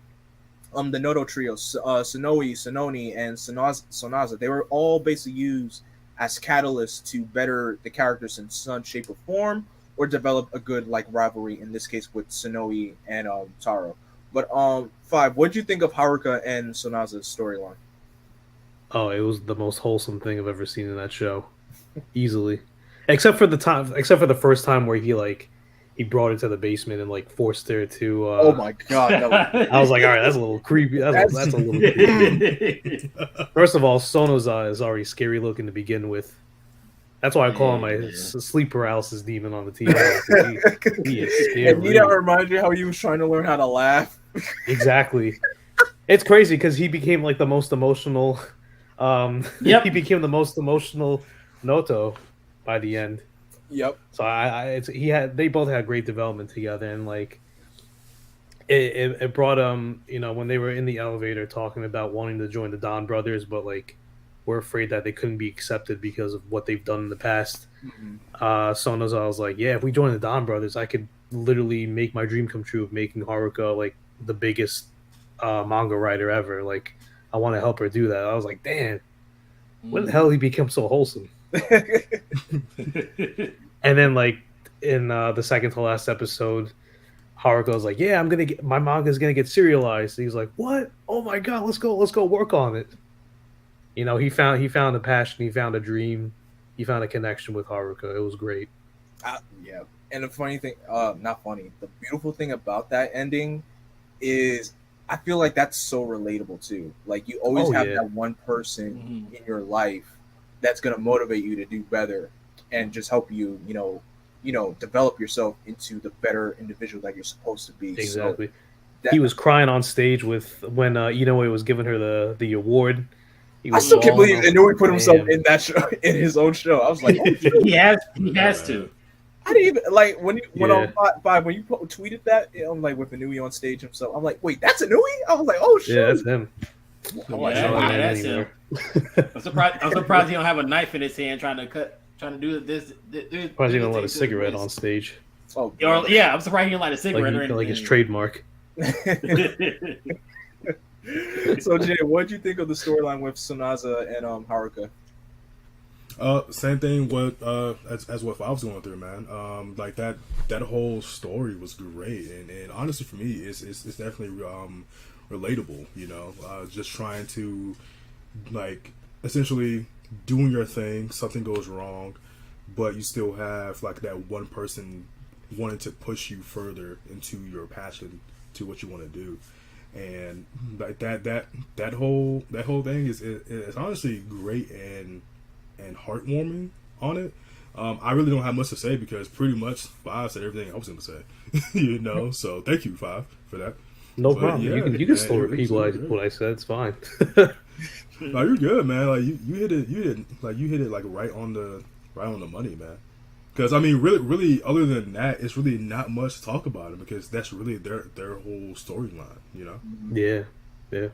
the Noto trio, Sonoe, Sononi, and Sonaza, they were all basically used as catalysts to better the characters in some shape or form, or develop a good like rivalry. In this case, with Sonoe and Taro. But Five, what did you think of Haruka and Sonaza's storyline? Oh, it was the most wholesome thing I've ever seen in that show, easily. Except for the first time where he brought her to the basement and like forced her to. Oh my god! I was like, all right, that's a little creepy. That's a little creepy. First of all, Sonoza is already scary looking to begin with. That's why I call him my sleep paralysis demon on the TV. He is scary. And Nita reminds you how he was trying to learn how to laugh. Exactly. It's crazy because he became like the most emotional. He became the most emotional Noto by the end. Yep. So they both had great development together, and like it brought when they were in the elevator talking about wanting to join the Don Brothers, but like we're afraid that they couldn't be accepted because of what they've done in the past. Mm-hmm. Sonoza was like, yeah, if we join the Don Brothers, I could literally make my dream come true of making Haruka like the biggest manga writer ever. Like I want to help her do that. I was like, damn, when the hell he become so wholesome? And then like in the second to last episode, Haruka was like, yeah, my manga's gonna get serialized. He's like, what? Oh my god, let's go work on it. You know, he found a passion, he found a dream, he found a connection with Haruka. It was great. Yeah. And the funny thing, not funny, the beautiful thing about that ending is I feel like that's so relatable too. Like you always have that one person in your life that's gonna motivate you to do better and just help you, develop yourself into the better individual that you're supposed to be. Exactly. So he was crying on stage when Inoue was giving her the award. I still can't believe Inoue put himself in that show, in his own show. I was like, oh, he has to. I didn't even like when on Five when you tweeted that. I'm like with Inoue on stage himself. I'm like, wait, that's Inoue? I was like, oh shit, yeah, that's him. That's him. I'm surprised he don't have a knife in his hand trying to do this. Surprised he don't let a cigarette on stage. Oh, I'm surprised he didn't light a cigarette or anything. Like his trademark. So Jay, what did you think of the storyline with Tsunaza and Haruka? Same thing with as what I was going through, man. Like that whole story was great, and honestly for me, it's definitely relatable. Just trying to like essentially doing your thing, something goes wrong, but you still have like that one person wanting to push you further into your passion to what you want to do. And like that whole thing is honestly great and heartwarming on it. I really don't have much to say because pretty much Five said everything I was going to say. You know, so thank you, Five, for that. No But, problem. yeah, You can still man, repeat what I said. It's fine. No, you're good, man. Like you hit it like right on the money, man. Because I mean, really, other than that, it's really not much to talk about it because that's really their whole storyline, you know. Yeah.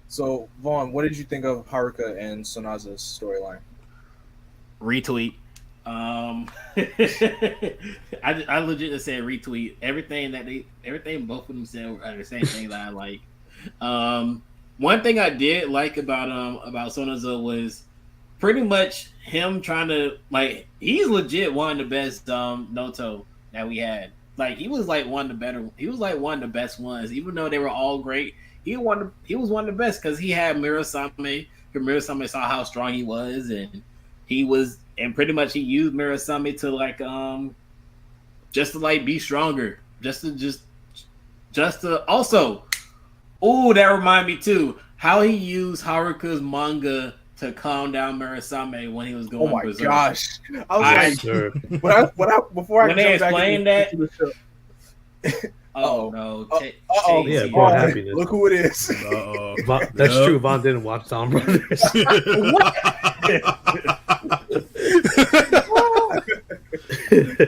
So, Vaughn, what did you think of Haruka and Sonaza's storyline? Retweet. I legit said retweet everything both of them said are the same thing that I like. One thing I did like about Sonaza was pretty much him trying to like he's legit one of the best Noto that we had. Like he was like one of the best ones, even though they were all great. He was one of the best because he had Murasame. Murasame saw how strong he was, and pretty much he used Murasame to like just to like be stronger, just to also. Oh, that reminded me too how he used Haruka's manga to calm down Murasame when he was going. Oh my berserk. gosh! I was before when I they jump back explained into the show. Oh no! Yeah, Born Vaughn, Happiness. look who it is. That's true. Vaughn didn't watch Donbrothers.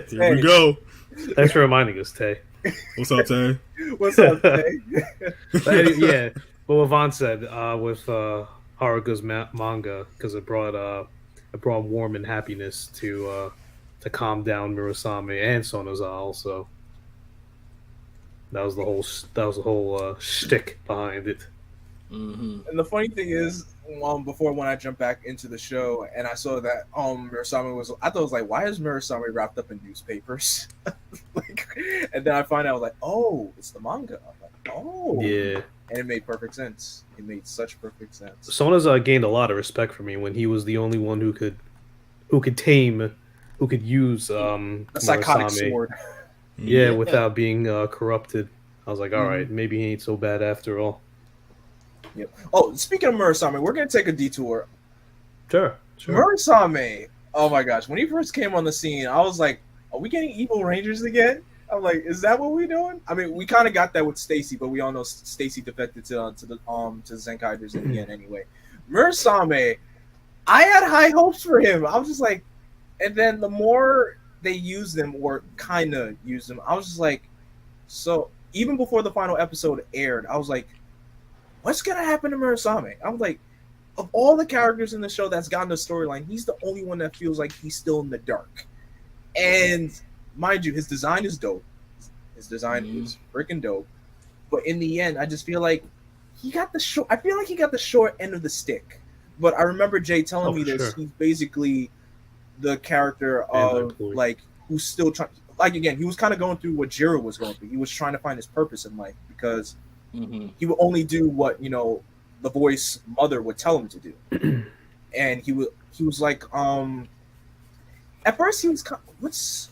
Here we go. Thanks for reminding us, Tay. What's up, Tay? What's up, Tay? Yeah, but what Vaughn said with Haruka's manga, because it brought warmth and happiness to calm down Murasame and Sonoza also. That was the whole shtick behind it. Mm-hmm. And the funny thing is, before when I jumped back into the show and I saw that Murasame was, I thought it was like, why is Murasame wrapped up in newspapers? Like, and then I find out like, oh, it's the manga. I'm like, oh, Yeah. And it made perfect sense. It made such perfect sense. Sonoza gained a lot of respect for me when he was the only one who could use A psychotic Murasame. sword. Yeah, without being corrupted. I was like, all right, maybe he ain't so bad after all. Yep. Oh, speaking of Murasame, we're gonna take a detour. Sure. Murasame, oh my gosh, when he first came on the scene, I was like, are we getting Evil Rangers again? I'm like, is that what we're doing? I mean, we kind of got that with Stacy, but we all know Stacy defected to the Zenkaiders in the end anyway. Murasame, I had high hopes for him. I was just like, and then the more they used him or kind of used him, I was just like, so even before the final episode aired, I was like, what's gonna happen to Murasame? I was like, of all the characters in the show that's gotten the storyline, he's the only one that feels like he's still in the dark. And mind you, his design is dope. His design is freaking dope. But in the end, I just feel like he got the short. I feel like he got the short end of the stick. But I remember Jay telling me this. Sure. He's basically the character of like who's still trying. Like again, he was kind of going through what Jiro was going through. He was trying to find his purpose in life because he would only do what the voice mother would tell him to do. And he was like at first he was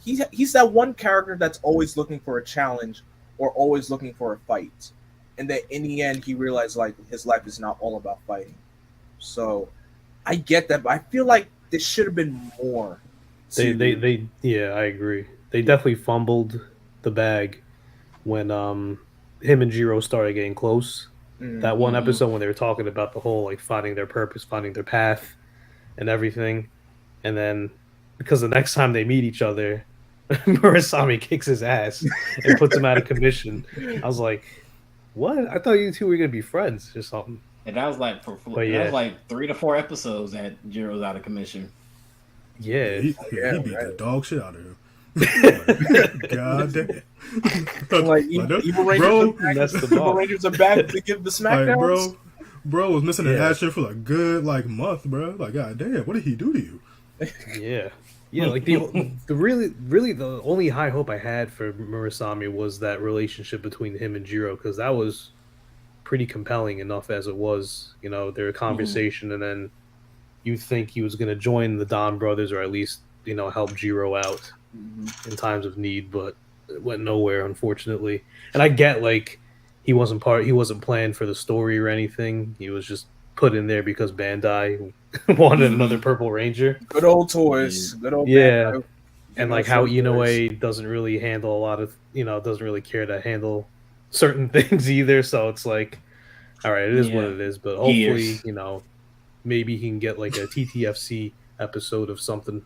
he's that one character that's always looking for a challenge or always looking for a fight, and that in the end he realized like his life is not all about fighting. So I get that, but I feel like there should have been more. They yeah, I agree. They definitely fumbled the bag when him and Jiro started getting close. That one episode when they were talking about the whole like finding their purpose, finding their path, and everything, and then because the next time they meet each other, Murasame kicks his ass and puts him out of commission. I was like, "What? I thought you two were gonna be friends or something." And that was like that was like 3 to 4 episodes that Jiro's out of commission. Yeah, he beat the dog shit out of him. God damn! Like Evil Rangers are back to give the smackdowns. Like, bro was missing in action for a good month, bro. Like, god damn, what did he do to you? Yeah. Like the really the only high hope I had for Murasame was that relationship between him and Jiro, because that was pretty compelling enough as it was. Their conversation, and then you think he was going to join the Donbrothers or at least help Jiro out in times of need, but it went nowhere, unfortunately. And I get like he wasn't planned for the story or anything. He was just put in there because Bandai wanted another Purple Ranger. Good old toys. Good old Yeah. Bandai. And Giving like us how those toys. Inoue doesn't really handle a lot of, doesn't really care to handle certain things either. So it's like, all right, it is what Yeah. it is. But hopefully, Gears. maybe he can get like a TTFC episode of something,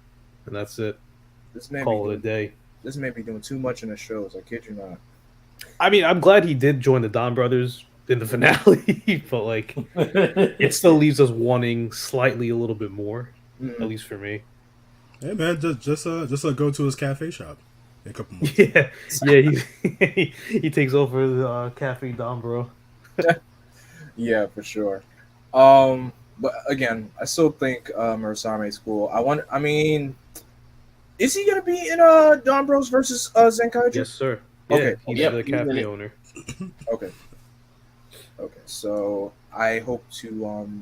and that's it. This may Call be it a day. This may be doing too much in the shows. I kid you not. I mean, I'm glad he did join the Don Brothers in the finale, but like, it still leaves us wanting slightly a little bit more, Mhm. at least for me. Hey man, just go to his cafe shop in a couple months. Yeah, he takes over the Cafe Don Bro. Yeah, for sure. But again, I still think Murasame is cool. I mean, is he gonna be in Don Bros versus Zenkaiju? Yes, sir. Yeah, Okay. he's Yep, the he's in cafe it. owner. Okay. So I hope to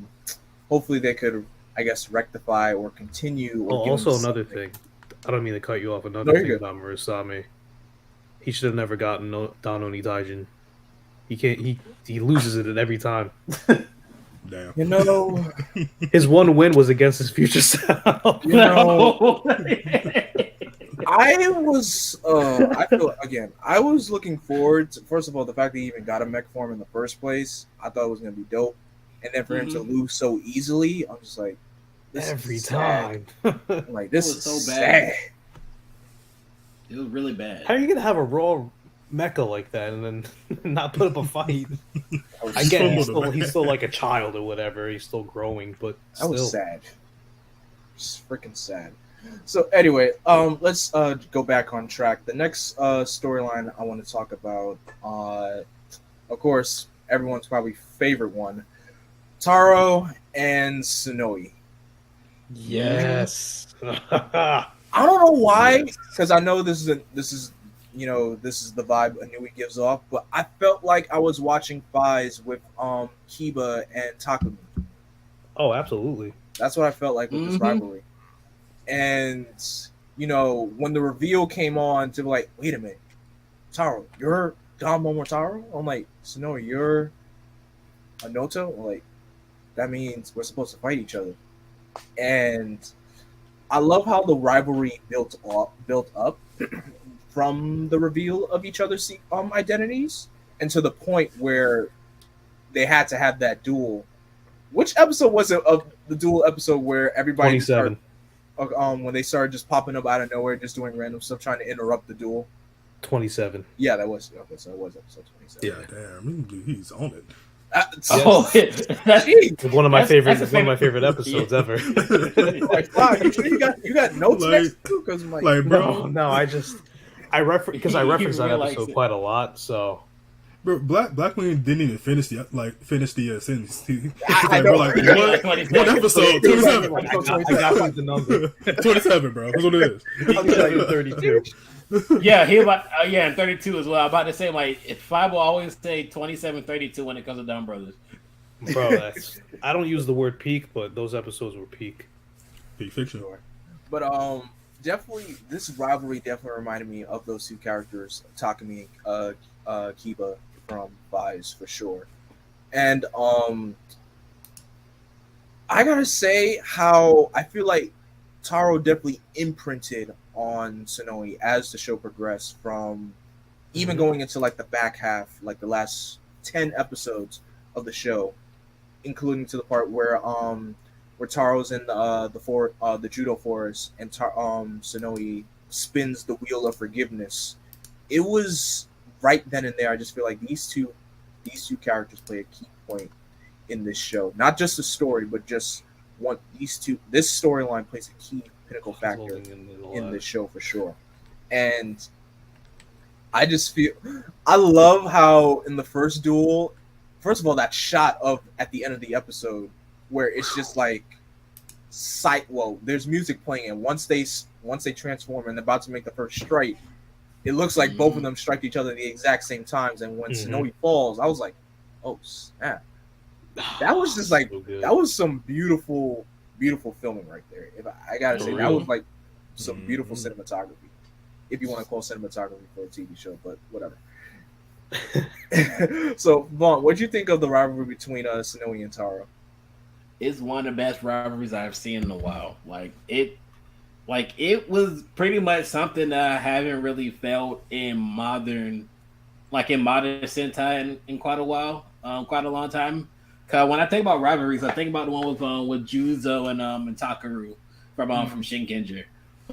hopefully they could, I guess, rectify or continue. Or Oh, give also him another something. thing. I don't mean to cut you off. Another No, you're thing good. about Murasame. He should have never gotten Don Oni Daijin. He can't. He loses it at every time. Damn. You know, His one win was against his future self. you know, I was I feel again, I was looking forward to, first of all, the fact that he even got a mech form in the first place. I thought it was gonna be dope. And then for him to lose so easily, I'm just like, this Every is sad. time. I'm like, this It is was so sad. bad. It was really bad. How are you gonna have a raw mecha like that and then not put up a fight? I was, Again, Fumbled he's still like a child or whatever. He's still growing, but I still. was sad. Just freaking sad. So anyway, let's go back on track. The next storyline I want to talk about, of course, everyone's probably favorite one, Taro and Sonoe. Yes. I don't know why, because I know this is the vibe Anui gives off, but I felt like I was watching Fies with Kiba and Takumi. Oh, absolutely. That's what I felt like with this rivalry. And when the reveal came on, to be like, wait a minute, Taro, you're Don Momotarō? I'm like, Sonoe, you're a Noto? I'm like, that means we're supposed to fight each other. And I love how the rivalry built up from the reveal of each other's identities, and to the point where they had to have that duel. Which episode was it of the duel episode where everybody 27. when they started just popping up out of nowhere, just doing random stuff, trying to interrupt the duel? 27. Yeah, that was so it was episode 27. Yeah, damn, he's on it. Oh, Jeez. One of my That's favorite episodes ever. Like, wow, you sure you got notes Like- next too? Because Like, bro, No, I reference He that really likes episode it. quite a lot. So bro, Black Queen didn't even finish the sentence. He's I like, bro, know. like Yeah, what 27. episode? 27. I got the number. 27, bro. That's what it is. I'll tell you 32. Yeah, he about and 32 as well. I'm about to say, like, if Five will always say 27, 32 when it comes to Don Brothers. Bro, I don't use the word peak, but those episodes were peak. Peak fiction. But definitely this rivalry definitely reminded me of those two characters, Takumi and Kiba from Fies for sure. And I gotta say how I feel like Taro definitely imprinted on Sonoe as the show progressed, from even going into like the back half, like the last 10 episodes of the show, including to the part where Taro's in the judo forest and Sonoe spins the wheel of forgiveness. It was right then and there. I just feel like these two characters play a key point in this show. Not just the story, but just this storyline plays a key pinnacle factor in this show for sure. And I just feel, I love how in the first duel, first of all, that shot of at the end of the episode where it's just like there's music playing, and once they transform and about to make the first strike, it looks like both of them strike each other at the exact same times. And when Sonoe falls, I was like, oh snap. That was just like, so good. that was some beautiful filming right there. If I gotta say, that was like some beautiful cinematography, if you want to call cinematography for a TV show, but whatever. So Vaughn, what do you think of the rivalry between Sonoe and Taro? it's one of the best rivalries I've seen in a while. It was pretty much something that I haven't really felt in modern Sentai in quite a while, quite a long time. Cause when I think about rivalries, I think about the one with Juzo and Takaru from Shinkenger.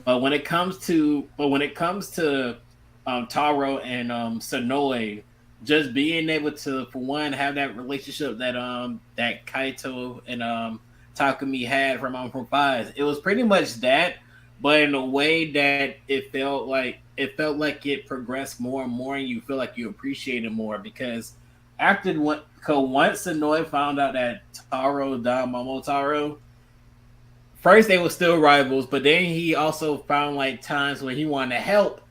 But when it comes to Taro and Sonoe, just being able to, for one, have that relationship that Kaito and Takumi had from Fives, it was pretty much that, but in a way that it felt like it progressed more and more, and you feel like you appreciate it more because once Sonoe found out that Taro died Momotarō, first they were still rivals, but then he also found like times where he wanted to help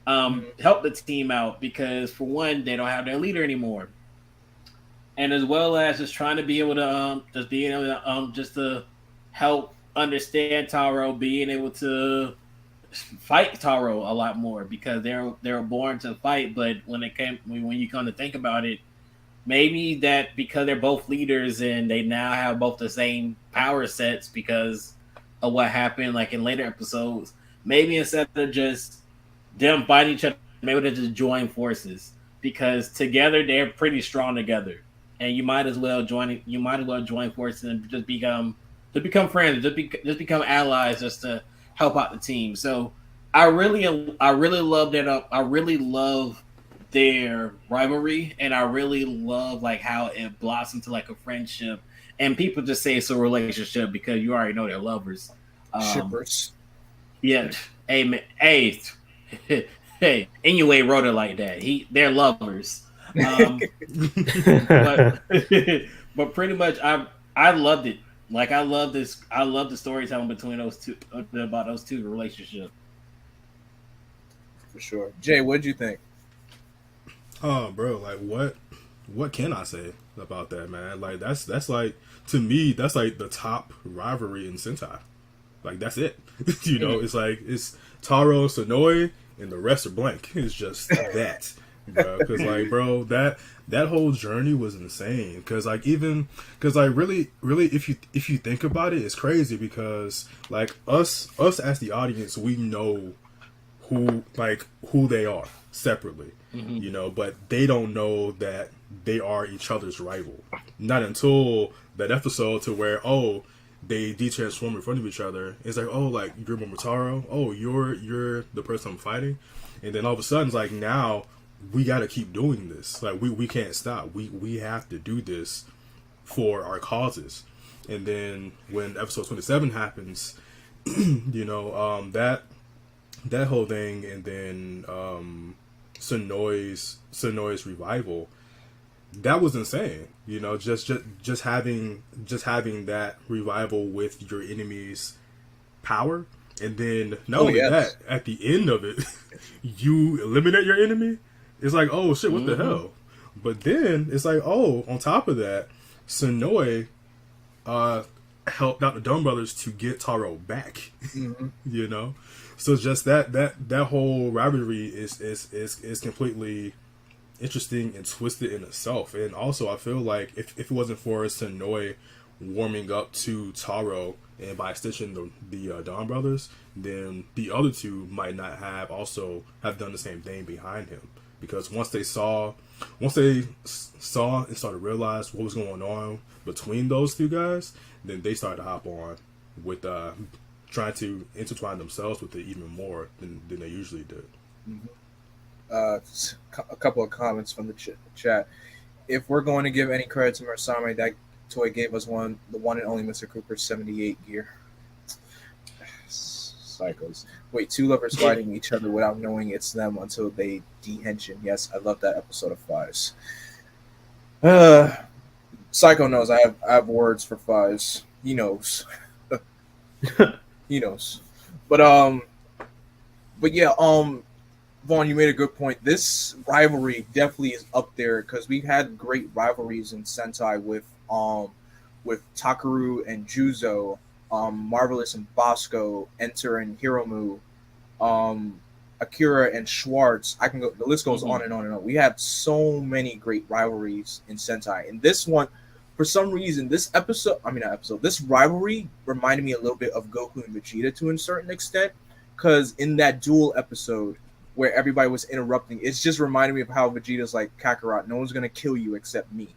the team out because for one, they don't have their leader anymore. And as well as just trying to be able to just to help understand Taro, being able to fight Taro a lot more because they're born to fight, but when you come to think about it, maybe that because they're both leaders and they now have both the same power sets because of what happened like in later episodes, maybe instead of just them fighting each other, maybe they just join forces because together they're pretty strong together, and you might as well join forces and just become friends, just become allies, just to help out the team. So I really love that. I really love their rivalry, and I really love like how it blossomed to like a friendship. And people just say it's a relationship because you already know they're lovers. Shippers. Yeah. Hey, anyway, wrote it like that. They're lovers. But pretty much, I loved it. Like I love this. I love the storytelling between those two about those two relationships. For sure. Jay, what did you think? Oh, bro, like what can I say about that, man? Like that's like, to me, that's like the top rivalry in Sentai. Like that's it. You know, it's like it's Taro, Sonoe, and the rest are blank. It's just that, bro. Because like, bro, that whole journey was insane. Because really, if you think about it, it's crazy. Because like us as the audience, we know who they are separately, you know, but they don't know that they are each other's rival. Not until that episode to where they de-transform in front of each other. It's like, oh, like, you're Momotarō. Oh, you're the person I'm fighting. And then all of a sudden, it's like, now we got to keep doing this. Like, we can't stop. We have to do this for our causes. And then when episode 27 happens, you know, that whole thing, and then Sonoe's revival, that was insane. You know, just having that revival with your enemy's power, and then not only that, at the end of it, you eliminate your enemy. It's like, oh shit, what the hell? But then it's like, oh, on top of that, Sonoe helped out the Donbrothers to get Taro back. You know, so just that whole rivalry is completely interesting and twisted in itself. And also, I feel like if it wasn't for Sonoe warming up to Taro, and by extension the Donbrothers, then the other two might not have done the same thing behind him. Because once they saw and started to realize what was going on between those two guys, then they started to hop on with trying to intertwine themselves with it even more than they usually did. A couple of comments from the chat. If we're going to give any credit to Murasame, that toy gave us the one and only Mr. Cooper's 78 gear. Psychos. Wait, two lovers fighting each other without knowing it's them until they de-henshin. Yes, I love that episode of Fives. Psycho knows I have words for Fives. He knows. He knows. But yeah, Vaughn, you made a good point. This rivalry definitely is up there because we've had great rivalries in Sentai with Takaru and Juzo, Marvelous and Bosco, Enter and Hiromu, Akira and Schwartz. I can go. The list goes on and on and on. We have so many great rivalries in Sentai, and this one, for some reason, this rivalry reminded me a little bit of Goku and Vegeta to a certain extent, because in that duel episode where everybody was interrupting, it's just reminded me of how Vegeta's like, Kakarot, no one's gonna kill you except me.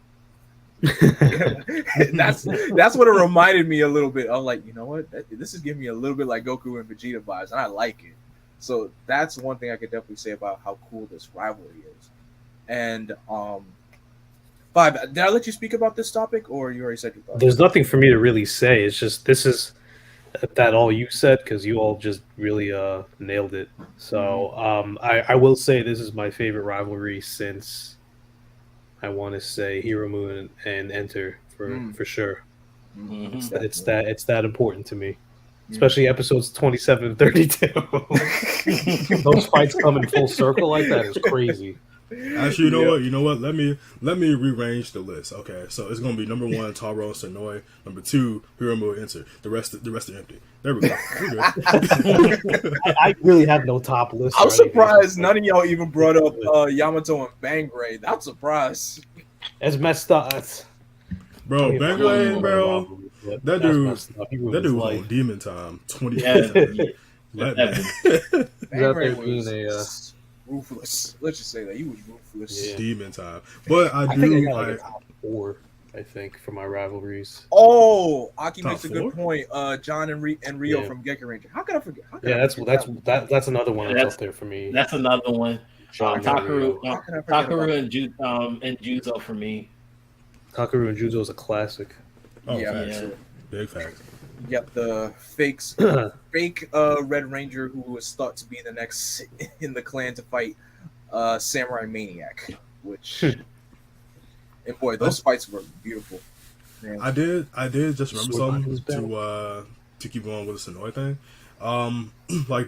that's what it reminded me a little bit. I'm like, you know what? This is giving me a little bit like Goku and Vegeta vibes, and I like it. So that's one thing I could definitely say about how cool this rivalry is. And Five, did I let you speak about this topic, or you already said your thoughts? There's nothing for me to really say. It's just this is that all you said, because you all just really nailed it. So I will say this is my favorite rivalry since, I want to say, Hero Moon and Enter for sure. It's that important to me, especially episodes 27 and 32. Those fights come in full circle like that is crazy. Actually, you know what? Let me rearrange the list. Okay, so it's gonna be number 1, Taro Senoi. Number 2, Hiromu Enter. The rest are empty. There we go. I really have no top list. I'm surprised none of y'all even brought up Yamato and Bangray. I'm surprised. It's messed up. Bro, Bangray, bro. That dude was on Demon Time 20. Bangray was ruthless. Let's just say that he was ruthless. Yeah. Demon Time, but I got a top 4. I think for my rivalries. Oh, Aki Top makes a 4? good point. John and Rio from Gekken Ranger. How could I forget? That's another one that's up there for me. That's another one. John Takaru and Juzo for me. Takaru and Juzo is a classic. Oh, yeah. Big fact. You got the fake Red Ranger who was thought to be the next in the clan to fight Samurai Maniac, which and boy, those fights were beautiful. Man. I did just remember something to keep going with the Senoi thing. Like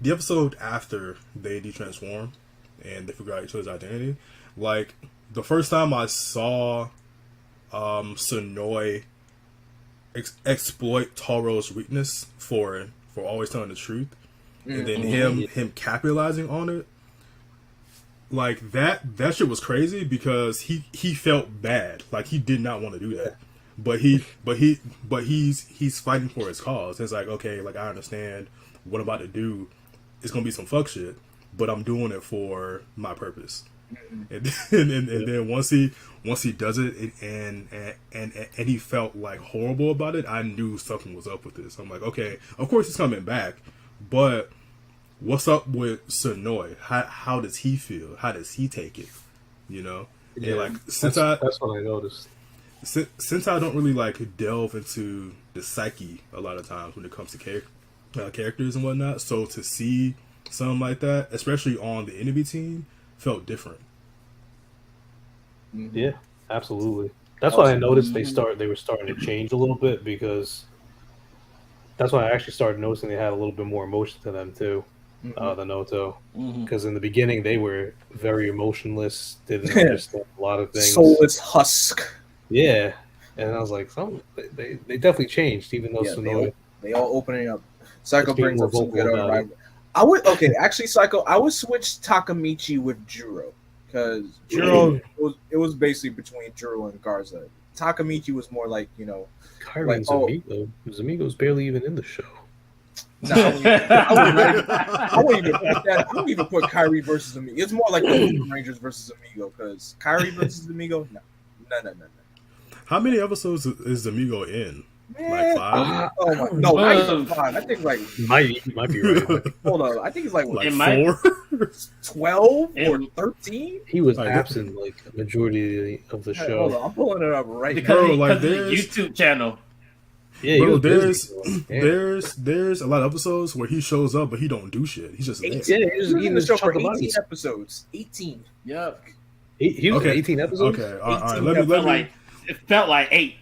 the episode after they detransform and they figure out each other's identity, like the first time I saw Senoi exploit Taro's weakness for always telling the truth, and then him capitalizing on it, like that shit was crazy because he felt bad, like he did not want to do that, but he's fighting for his cause. It's like, okay, like I understand what I'm about to do. It's gonna be some fuck shit, but I'm doing it for my purpose. And then once he does it and he felt like horrible about it, I knew something was up with this. I'm like, okay, of course he's coming back, but what's up with Senoi? How does he feel? How does he take it? You know? Yeah, and like that's what I noticed. Since I don't really like delve into the psyche a lot of times when it comes to characters and whatnot, so to see something like that, especially on the enemy team, felt different. Yeah, absolutely. That's why I noticed they were starting to change a little bit, because that's why I actually started noticing they had a little bit more emotion to them too, the Noto. Because in the beginning they were very emotionless, didn't understand a lot of things. Soulless husk. Yeah, and I was like, they definitely changed, even though Senoi. They all opening up. Psycho brings up some good rivalry. Actually, Psycho, I would switch Takamichi with Juro, because Juro it was basically between Juro and Garza. Takamichi was more like, Kyrie and Zamigo. Zamigo's barely even in the show. No, I wouldn't even put Kyrie versus Amigo. It's more like the Rangers versus Amigo, because Kyrie versus Amigo, no. How many episodes is Amigo in? Like 5? Oh my! No, not even 5. I think like might be right. Hold on, I think it's like 4, 12 or 13. He was absent like a majority of the show. Hold on, I'm pulling it up right now. Bro, like there's YouTube channel. Yeah, bro, there's a lot of episodes where he shows up but he don't do shit. He's just there. Yeah, he was in the show for 18 episodes. 18. Yep. He was 18 episodes. Okay, all right. It felt like 8.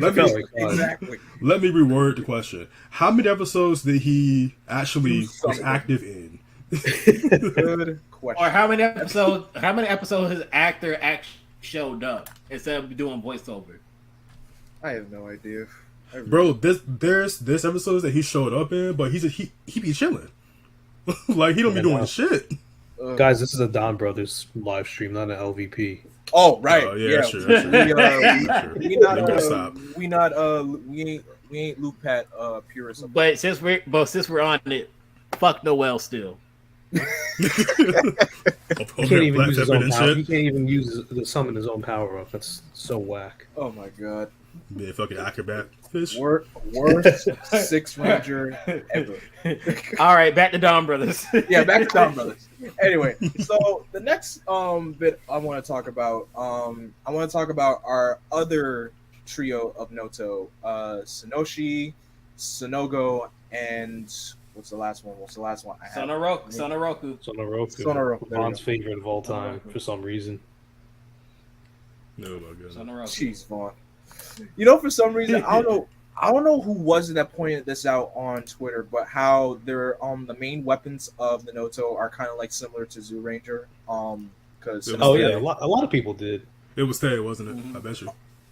Let me reword the question. How many episodes did he actually was active in? Good question. Or how many episodes his actor actually showed up instead of doing voiceover? I have no idea. Bro, there's episodes that he showed up in, but he be chilling. Like he don't be doing shit. Guys, this is a Don Brothers live stream, not an LVP. Oh right, Oh, yeah, yeah. that's true, that's true. We, Sure. we not They better stop. we ain't Loop Pat purists. But since we're on it, fuck Noel still. He can't even use his own power. He can't even summon his own power up. That's so whack. Oh my god. Be a fucking acrobat fish. Worst Six Ranger ever. All right, back to Don Brothers. Yeah, back to Don Brothers. Anyway, so the next bit I want to talk about, our other trio of Noto, Sonoshi, Sonogo, and what's the last one? I have? Sonoroku. Vaughn's favorite of all time for some reason. No, my god. Sonoroku. Jeez, Vaughn. You know, for some reason, I don't know who was it that pointed this out on Twitter, but how they're the main weapons of the Noto are kind of like similar to Zoo Ranger. Because a lot of people did. It was Tay, wasn't it? I bet you.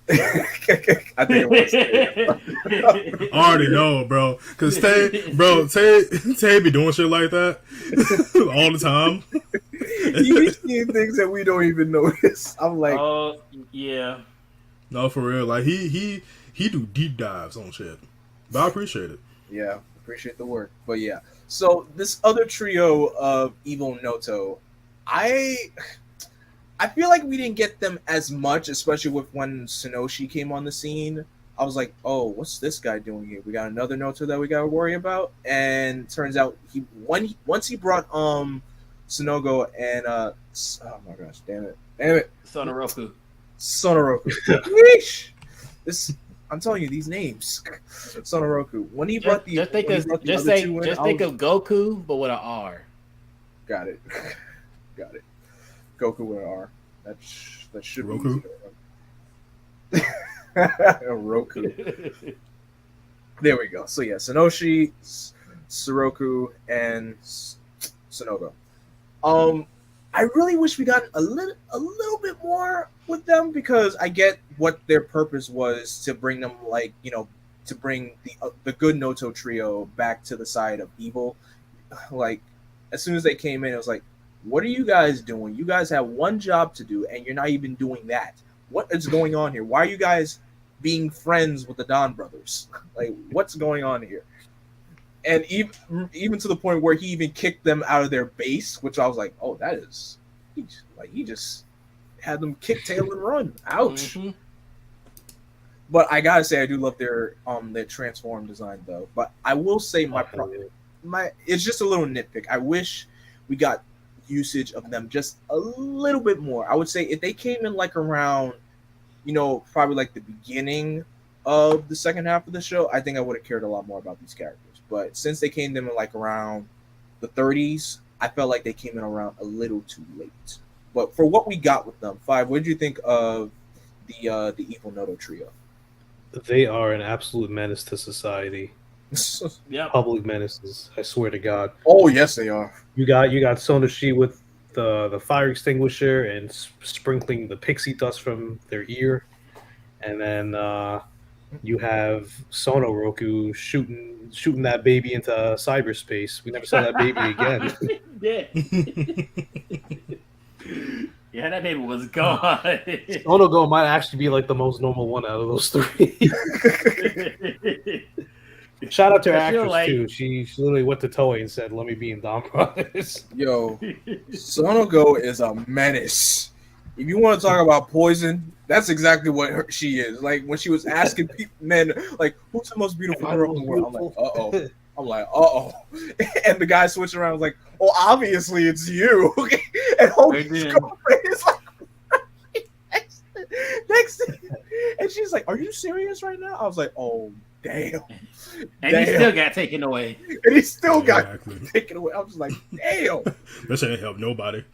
I think it was. I already know, bro. Because Tay be doing shit like that all the time. He be seeing things that we don't even notice. I'm like, oh yeah. No, for real. Like he do deep dives on shit. But I appreciate it. Yeah, appreciate the work. But yeah. So this other trio of evil Noto, I feel like we didn't get them as much, especially with when Sonoshi came on the scene. I was like, oh, what's this guy doing here? We got another Noto that we gotta worry about. And turns out once he brought Sonogo and oh my gosh, damn it. Sonoroku. Yeesh! I'm telling you these names. Sonoroku. When he brought Just think of Goku, but with an R. Got it. Goku with an R. That should Roku. be Roku. There we go. So yeah, Sonoshi, Soroku, and Sonogo. I really wish we got a little bit more with them, because I get what their purpose was, to bring them, like, you know, to bring the good Noto trio back to the side of evil. Like, as soon as they came in, it was like, what are you guys doing? You guys have one job to do, and you're not even doing that. What is going on here? Why are you guys being friends with the Don Brothers? Like, what's going on here? And even to the point where he even kicked them out of their base, which I was like, oh, that is, he just had them kick tail and run. Ouch. Mm-hmm. But I gotta say, I do love their transform design though. But I will say my it's just a little nitpick. I wish we got usage of them just a little bit more. I would say if they came in like around, you know, probably like the beginning of the second half of the show, I think I would have cared a lot more about these characters. But since they came in like around the 30s, I felt like they came in around a little too late. But for what we got with them, Five, what did you think of the Evil Noto trio? They are an absolute menace to society. Yeah, Public menaces. I swear to God. Oh yes, they are. You got Sonoshi with the fire extinguisher and sprinkling the pixie dust from their ear, and then you have Sonoroku shooting that baby into cyberspace. We never saw that baby again. Yeah, that baby was gone. Sonogo might actually be like the most normal one out of those three. Shout out to her actress too. She literally went to Toei and said, "Let me be in Don Brothers." Yo, Sonogo is a menace. If you want to talk about poison, that's exactly what she is. Like when she was asking men, like, "Who's the most beautiful girl in the world?" I'm like, uh oh. And the guy switched around, was like, "Oh, obviously it's you." And Hogan's girlfriend is like next to him. And she's like, "Are you serious right now?" I was like, "Oh, damn." And he still got taken away. And he still got taken away. I was like, damn. This ain't help nobody.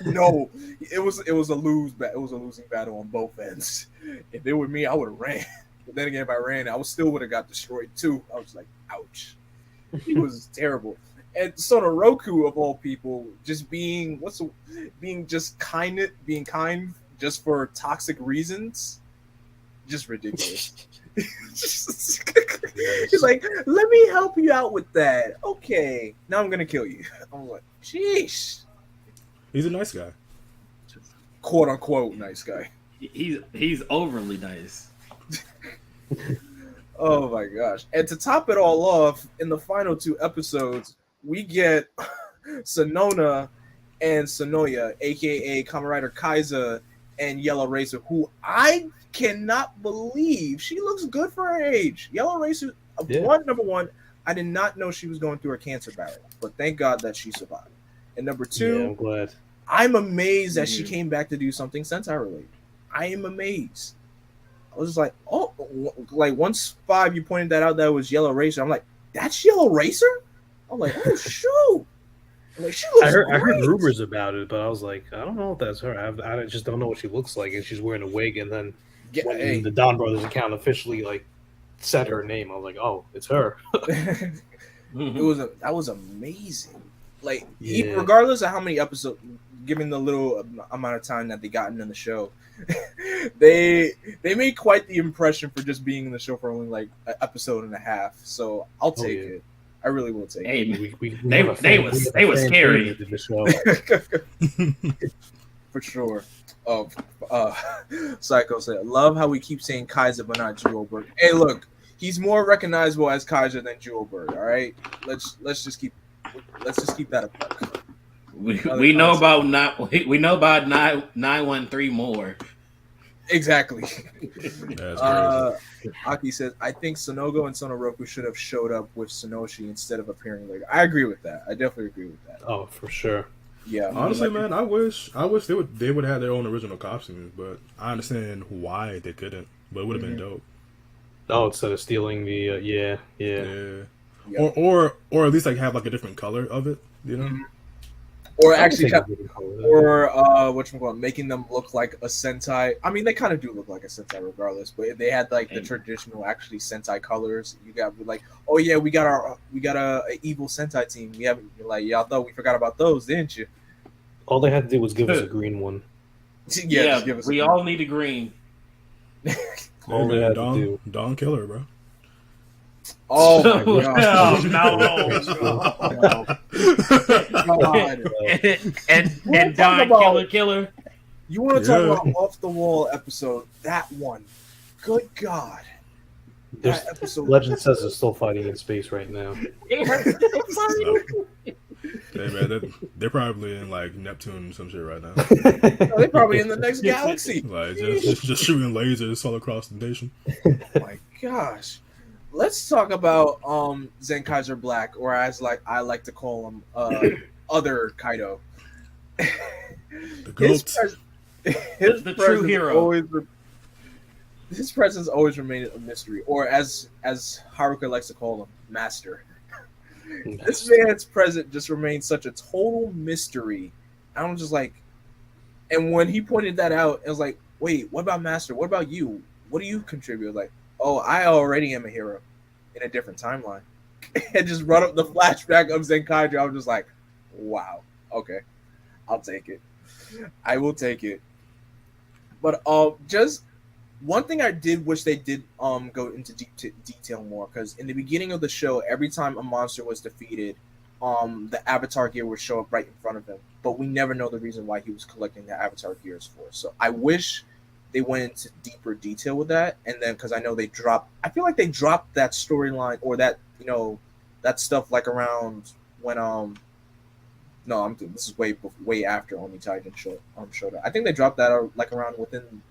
No, it was a losing battle on both ends. If it were me, I would have ran. But then again, if I ran, I still would have got destroyed too. I was like, ouch. He was terrible. And Sonoroku, of all people, just being kind just for toxic reasons, just ridiculous. He's like, "Let me help you out with that." Okay, now I'm gonna kill you. I'm like, "Sheesh, He's a nice guy. Quote unquote nice guy. He's overly nice. Oh my gosh. And to top it all off, in the final 2 episodes, we get Sonona and Sonoya, aka Kamen Rider Kaiza and Yellow Racer, who I cannot believe she looks good for her age. Yellow Racer, number one, I did not know she was going through a cancer battle, but thank God that she survived. And number 2, I'm glad. I'm amazed that she came back to do something Sentai related. I am amazed. I was just like, oh, like once 5 you pointed that out, that was Yellow Racer. I'm like, that's Yellow Racer? I'm like, oh shoot. I'm like, she looks I heard great. rumors about it, but I was like, I don't know if that's her. I just don't know what she looks like, and she's wearing a wig. And then when the Don Brothers account officially like said her name, I was like, oh, it's her. That was amazing. Like, regardless of how many episodes, given the little amount of time that they gotten in the show, they made quite the impression for just being in the show for only like an episode and a half. So I'll take it. I really will take it. They was scary in the show. For sure. Psycho said, "Love how we keep saying Kaiser but not Jewelberg." Hey, look, he's more recognizable as Kaiser than Jewelberg. All right, let's just keep that apart. We know about 913 more. Exactly. That's crazy. Aki says, "I think Sonogo and Sonoroku should have showed up with Sonoshi instead of appearing later." I agree with that. I definitely agree with that. Oh, for sure. Yeah. Honestly, man, I wish they would have their own original costumes, but I understand why they couldn't. But it would have been dope. Oh, instead of stealing the yeah. Yeah. Or at least like have like a different color of it, you know. Or actually, making them look like a Sentai. I mean, they kind of do look like a Sentai regardless, but if they had like the traditional actually Sentai colors, you got like, oh yeah, we got a evil Sentai team. We haven't like y'all thought we forgot about those, didn't you? All they had to do was give us a green one. Yeah, we all need a green. All they had to do. Don Killer, bro. Oh my god! and Don Killer. You want to talk about off the wall episode? That one, good god! That episode. Legend says it's still fighting in space right now. Hey man, they're probably in like Neptune or some shit right now. No, they're probably in the next galaxy. Like just shooting lasers all across the nation. Oh my gosh. Let's talk about Zenkaiser Black, or as I like to call him, other Kaido. The goat. His the true hero. His presence always remained a mystery, or as Haruka likes to call him, Master. This man's presence just remains such a total mystery. I'm just like, and when he pointed that out, it was like, wait, what about Master? What about you? What do you contribute? Like, oh, I already am a hero in a different timeline. And just brought up the flashback of Zenkaiser. I was just like, wow, okay, I'll take it. I will take it. But just one thing I did wish they did go into detail more, because in the beginning of the show, every time a monster was defeated, the Avatar gear would show up right in front of him. But we never know the reason why he was collecting the Avatar gears for. So I wish they went into deeper detail with that, and then because I know I feel like they dropped that storyline or that that stuff like around when this is way after Oni Titan showed up. I think they dropped that like around within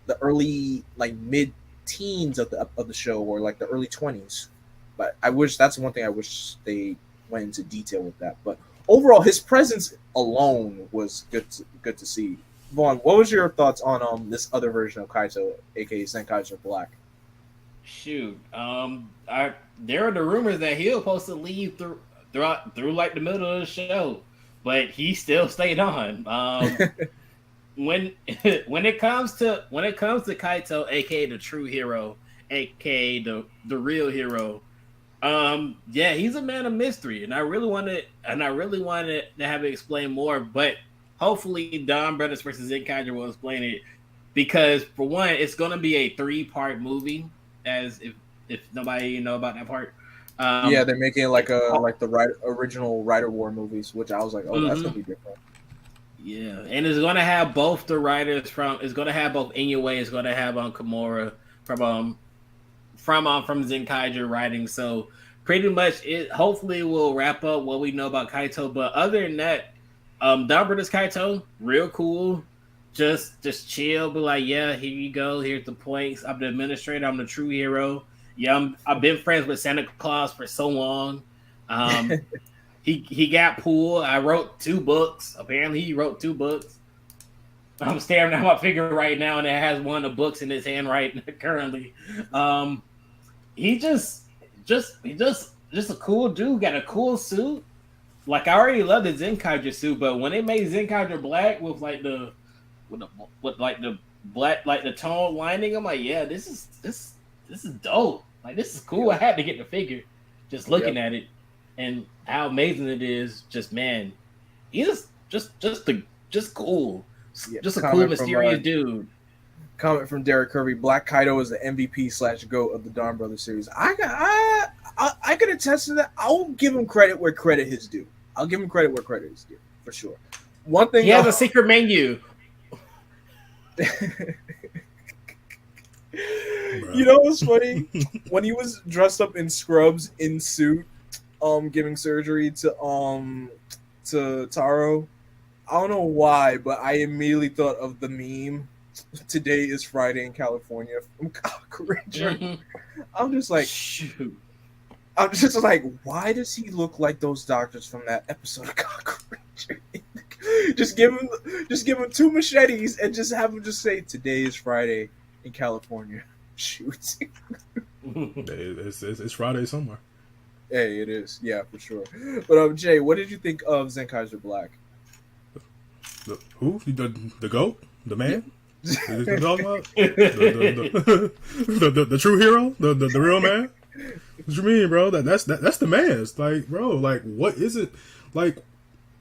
the early like mid-teens of the show, or like the early 20s. But that's one thing I wish they went into detail with that. But overall, his presence alone was good to see. Vaughn, what was your thoughts on this other version of Kaito, aka Zenkaiser Black? Shoot, there are the rumors that he was supposed to leave through like the middle of the show, but he still stayed on. When it comes to Kaito, aka the true hero, aka the real hero, he's a man of mystery, and I really wanted to have it explained more, but hopefully Don Brothers versus Zenkaiser will explain it, because for one, it's going to be a 3-part movie, as if nobody know about that part. They're making like the original Rider War movies, which I was like, oh, that's going to be different. Yeah, and it's gonna have both the writers from. It's gonna have both Inoue. It's gonna have Kimura from Zenkaiger writing. So pretty much, it hopefully will wrap up what we know about Kaito. But other than that, Donbrothers Kaito, real cool. Just chill. Be like, yeah, here you go. Here's the points. I'm the administrator. I'm the true hero. Yeah, I've been friends with Santa Claus for so long. He got pulled. I wrote 2 books. Apparently, he wrote 2 books. I'm staring at my figure right now, and it has one of the books in his hand right currently. He just a cool dude. Got a cool suit. Like, I already love the Zenkaiger suit, but when they made Zenkaiger black with the black, like the tone lining, I'm like, yeah, this is dope. Like, this is cool. I had to get the figure just looking at it and how amazing it is. Just, man, he's just cool. Yeah, just a cool, mysterious dude. Comment from Derek Kirby: Black Kaido is the MVP / GOAT of the Donbrothers series. I can attest to that. I'll give him credit where credit is due. I'll give him credit where credit is due, for sure. One thing he has a secret menu. You know what's funny? When he was dressed up in scrubs in suit, giving surgery to Taro, I don't know why, but I immediately thought of the meme. Today is Friday in California from Cockroacher. Mm-hmm. I'm just like, shoot. I'm just like, why does he look like those doctors from that episode of Cockroacher? just give him 2 machetes and just have him just say, "Today is Friday in California." Shoot. It's Friday somewhere. Hey, it is. Yeah, for sure. But Jay, what did you think of Zenkaiser Black? Who? The GOAT? The man? The true hero? The real man? What you mean, bro? That's the man. It's like, bro, like, what is it? Like,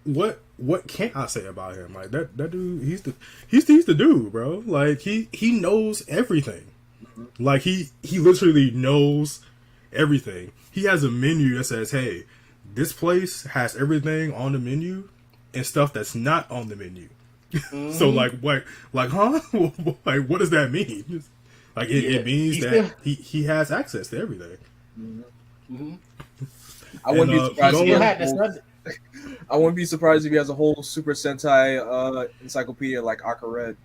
what can't I say about him? Like, that dude, he's the dude, bro. Like, he knows everything. Like, he literally knows everything. He has a menu that says, hey, this place has everything on the menu and stuff that's not on the menu. Mm-hmm. So, like, huh? Like, what does that mean? Like, it means that he has access to everything. Mm-hmm. I wouldn't be surprised if he has a whole Super Sentai encyclopedia like Akared.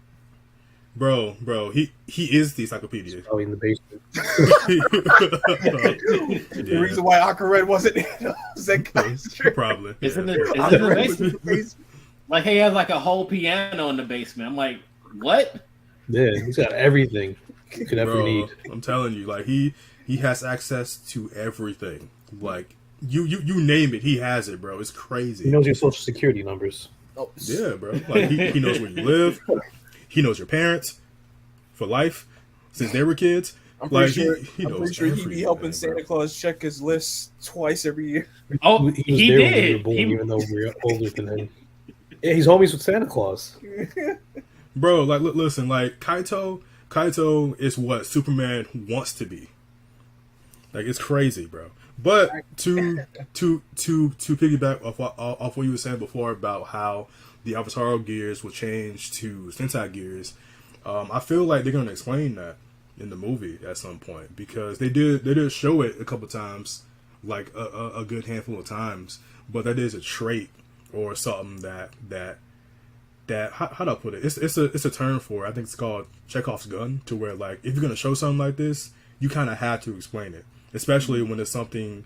Bro, he is the encyclopedia. Oh, in the basement. The reason why Akared wasn't in Zenkaiser. Probably. Isn't it the basement? Like, he has like a whole piano in the basement. I'm like, what? Yeah, he's got everything you could ever need. I'm telling you, like, he has access to everything. Like, you name it, he has it, bro. It's crazy. He knows your social security numbers. Oh. Yeah, bro. Like, he knows where you live. He knows your parents for life since they were kids. I'm pretty sure he'd be helping Santa Claus check his list twice every year. Oh, he did. When we were born, even though we're older than him. Yeah, he's homies with Santa Claus. Bro, like, listen, like, Kaito is what Superman wants to be. Like, it's crazy, bro. But to piggyback off what you were saying before about how the Avataro gears will change to Sentai gears, I feel like they're gonna explain that in the movie at some point, because they did show it a couple times, like a good handful of times. But that is a trait or something that how do I put it? It's a term for it. I think it's called Chekhov's gun, to where, like, if you're gonna show something like this, you kind of have to explain it, especially when it's something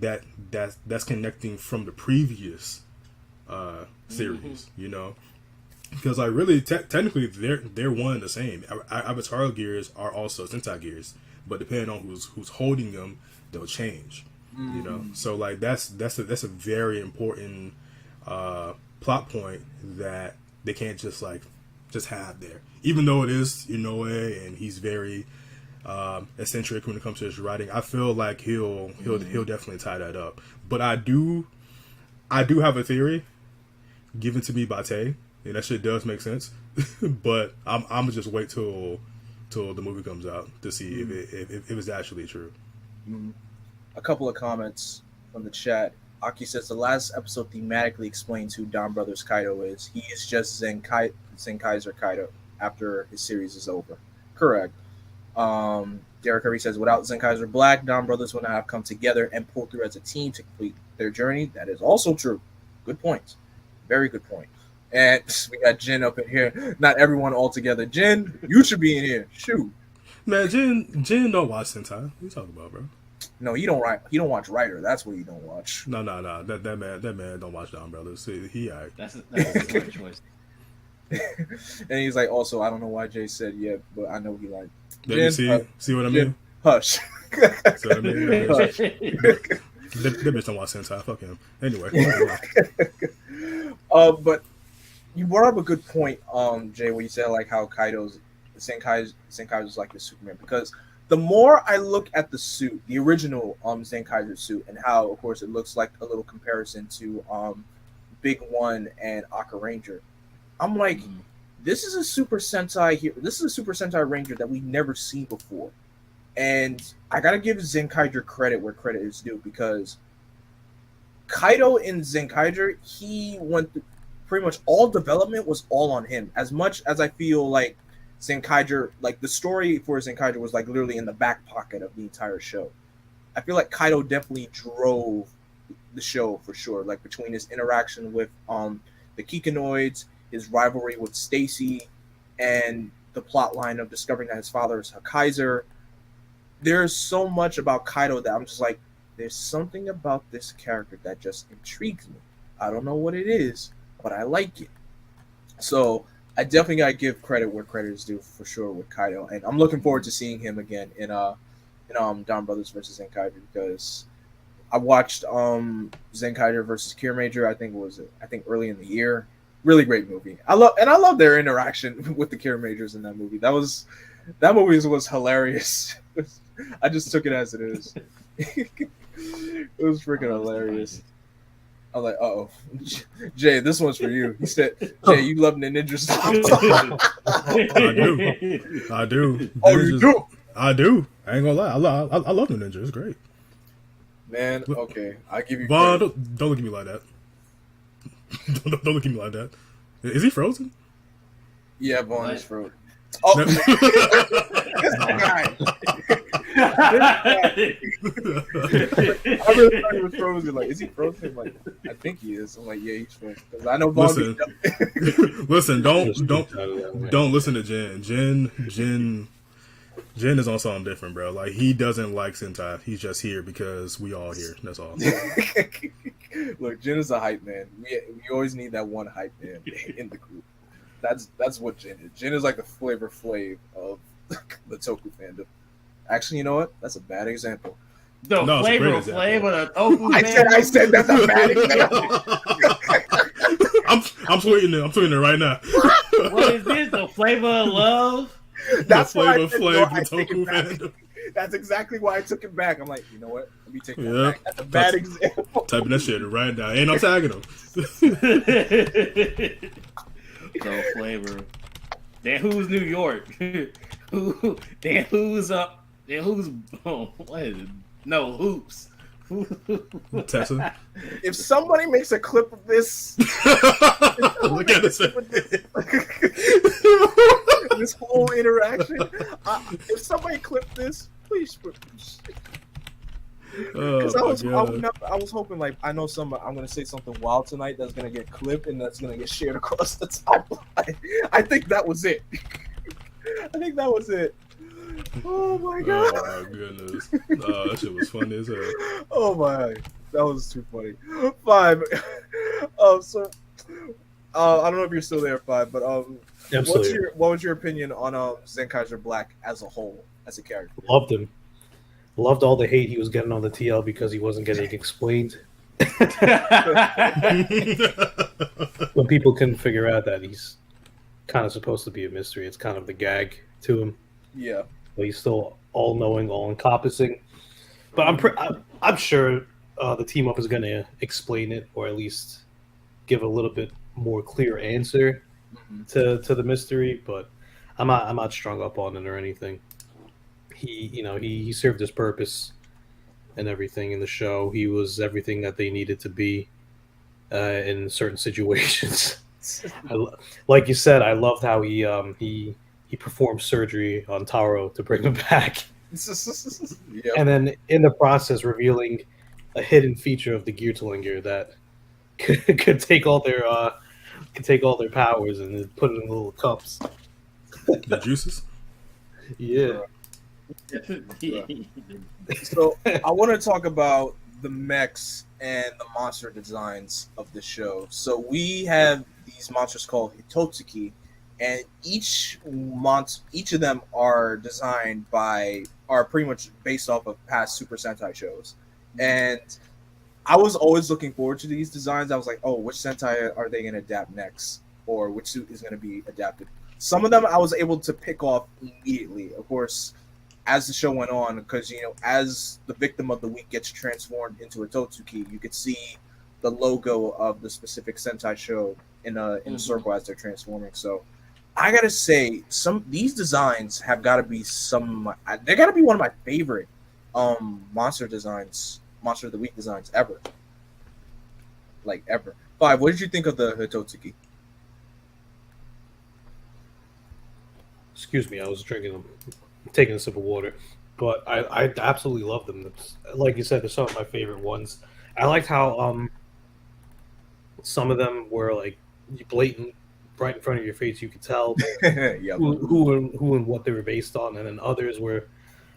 that's connecting from the previous series, you know, because, like, really technically they're one and the same. Avataro gears are also Sentai gears, but depending on who's holding them, they'll change, you know. So, like, that's a very important plot point that they can't just have there, even though it is Inoue and he's very eccentric when it comes to his writing. I feel like he'll definitely tie that up. But I do have a theory given to me by Tay, and that shit does make sense. But I'm gonna just wait till the movie comes out to see if it's actually true. A couple of comments from the chat. Aki says the last episode thematically explains who Don Brothers Kaido is. He is just Zenkaiser Kaido after his series is over. Correct. Derek Curry says without Zenkaiser Black, Don Brothers would not have come together and pulled through as a team to complete their journey. That is also true. Good point. Very good point. And we got Jin up in here. Not everyone all together. Jin, you should be in here. Shoot. Man, Jin don't watch Sentai. What you talking about, bro? No, you don't write. You don't watch Writer. That's what you don't watch. No. That man don't watch Don Brothers. He alright. That's a smart choice. And he's like, also, I don't know why Jay said yeah, but I know he like. Let me see what I mean? Hush. See what I mean? Hush. That bitch don't watch Sentai. Fuck him. Anyway. But you brought up a good point, Jay, where you said like how Zenkai's is like the Superman, because the more I look at the suit, the original Zenkaiser suit, and how of course it looks like a little comparison to Big One and Aka Ranger, I'm like, this is a Super Sentai here. This is a Super Sentai Ranger that we've never seen before, and I gotta give Zenkaiser credit where credit is due, because Kaido in Zenkaiser, he went through pretty much all development was all on him. As much as I feel like Zenkaiser, like the story for Zenkaiser was like literally in the back pocket of the entire show. I feel like Kaido definitely drove the show for sure. Like between his interaction with the Kikinoids, his rivalry with Stacy, and the plot line of discovering that his father is Hakaiser. There's so much about Kaido that I'm just like, there's something about this character that just intrigues me. I don't know what it is, but I like it. So I definitely gotta give credit where credit is due for sure with Kaido, and I'm looking forward to seeing him again in Don Brothers versus Zenkaiser, because I watched Zenkaiser versus Cure Major. I think early in the year. Really great movie. I love their interaction with the Cure Majors in that movie. That movie was hilarious. I just took it as it is. It was freaking hilarious. I'm like, uh-oh. Jay, this one's for you. He said, Jay, you love the ninja stuff. I do. Oh, you do? I do. I ain't gonna lie. I love the ninja. It's great. Man, okay. I give you Vaughn, don't look at me like that. Don't look at me like that. Is he frozen? Yeah, Vaughn is frozen. Oh, this guy. I really thought he was frozen. Like, is he frozen? I'm like, I think he is. I'm like, yeah, he's frozen. Because I know Vaughn. Listen, don't listen to Jin. Jin is on something different, bro. Like, he doesn't like Sentai. He's just here because we all here. That's all. Look, Jin is a hype man. We always need that one hype man in the group. That's what Jin is. Jin is like the Flavor Flav of the Toku fandom. Actually, you know what? That's a bad example. The Flavor Flav of the Toku fandom. I said that's a bad example. I'm tweeting it. I'm tweeting it right now. What is this? The Flavor of Love? That's the Flavor Flav of the Toku fandom. That's exactly why I took it back. I'm like, you know what? Let me take it back. That's a bad example. Typing that shit right now. Ain't no tagging him. So Flavor. Then who's New York? Then who's up? Then who's what is it? No, Hoops. Tessa. If somebody makes a clip of this, look at this. This whole interaction. If somebody clipped this, please. Because I was hoping, like, I know I'm gonna say something wild tonight that's gonna get clipped and that's gonna get shared across the timeline. I think that was it. Oh my god! Oh my goodness! Oh, that shit was funny as hell. Oh my, that was too funny. 5. I don't know if you're still there, 5, but what was your opinion on Zenkaiser Black as a whole, as a character? Loved him. Loved all the hate he was getting on the TL because he wasn't getting explained. When people couldn't figure out that he's kind of supposed to be a mystery, it's kind of the gag to him. Yeah, but he's still all-knowing, all-encompassing. But I'm sure the team up is going to explain it, or at least give a little bit more clear answer to the mystery. But I'm not strung up on it or anything. He served his purpose and everything in the show. He was everything that they needed to be in certain situations. Like you said, I loved how he performed surgery on Taro to bring him back, Yep. and then in the process revealing a hidden feature of the Geertlinger that could take all their powers and put it in little cups. The juices. Yeah. So I want to talk about the mechs and the monster designs of the show. So we have these monsters called Hitotsuki, and each of them are pretty much based off of past Super Sentai shows. And I was always looking forward to these designs. I was like, oh, which Sentai are they going to adapt next? Or which suit is going to be adapted? Some of them I was able to pick off immediately. Of course, as the show went on, because as the victim of the week gets transformed into a Totsuki, you could see the logo of the specific Sentai show in a circle as they're transforming. So I gotta say, these designs have got to be they got to be one of my favorite monster of the week designs ever. Like ever. Five. What did you think of the Hitotsuki? Excuse me, I was taking a sip of water, but I absolutely love them. Like you said, they're some of my favorite ones. I liked how some of them were like blatant, right in front of your face. You could tell Yep. who and what they were based on, and then others were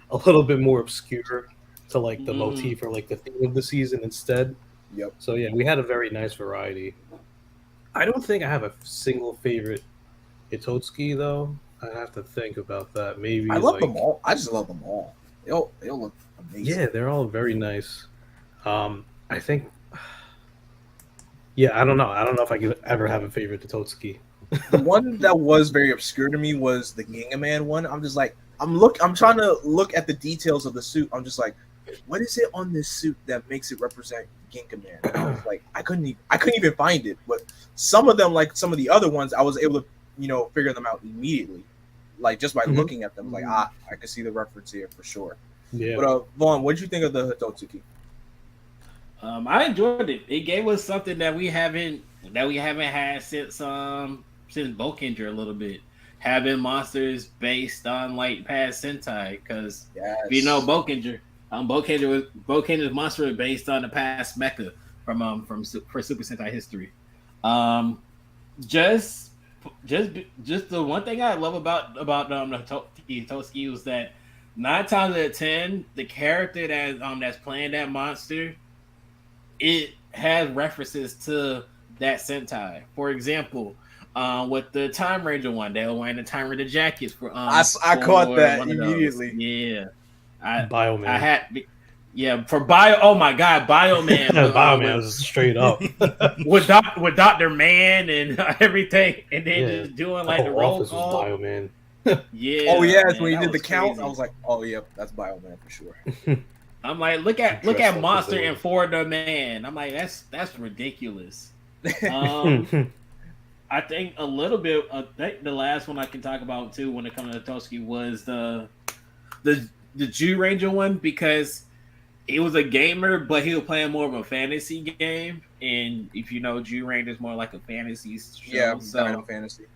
a little bit more obscure to like the motif or like the theme of the season instead. Yep. So yeah, we had a very nice variety. I don't think I have a single favorite Hitotsuki though. I have to think about that. Maybe I love them all. I just love them all. They'll look amazing. Yeah, they're all very nice. I think. Yeah, I don't know. I don't know if I could ever have a favorite Hitotsuki. The one that was very obscure to me was the Gingaman one. I'm just like, I'm trying to look at the details of the suit. I'm just like, what is it on this suit that makes it represent Gingaman? And I was like, I couldn't even find it. But some of them, like some of the other ones, I was able to figure them out immediately, like just by looking at them. Like I can see the reference here for sure. Yeah. But Vaughn, what did you think of the Hitotsuki? I enjoyed it. It gave us something that we haven't had since Bokenger a little bit. Having monsters based on like past Sentai, because if you know Bokenger, Bokenger's monster was based on the past mecha for Super Sentai history. Just the one thing I love about the Hitotsuki was that 9 times out of 10, the character that's playing that monster, it has references to that Sentai. For example, with the Time Ranger one, they were wearing the Time Ranger jackets for. I caught that immediately. Yeah, Bioman. I had. Yeah, for Bio. Oh my God, Bioman. Bioman was straight up with Dr. Man and everything, and then just doing like the roll call. Bioman. Yeah. Oh yeah, man, when he did the count, crazy. I was like, oh yeah, that's Bioman for sure. I'm like, look at Monster and For the Man. I'm like, that's ridiculous. I think a little bit. I think the last one I can talk about too, when it comes to Hitotsuki, was the Jew Ranger one, because he was a gamer, but he was playing more of a fantasy game. And if you know, Jew Ranger is more like a fantasy show. Yeah, so fantasy.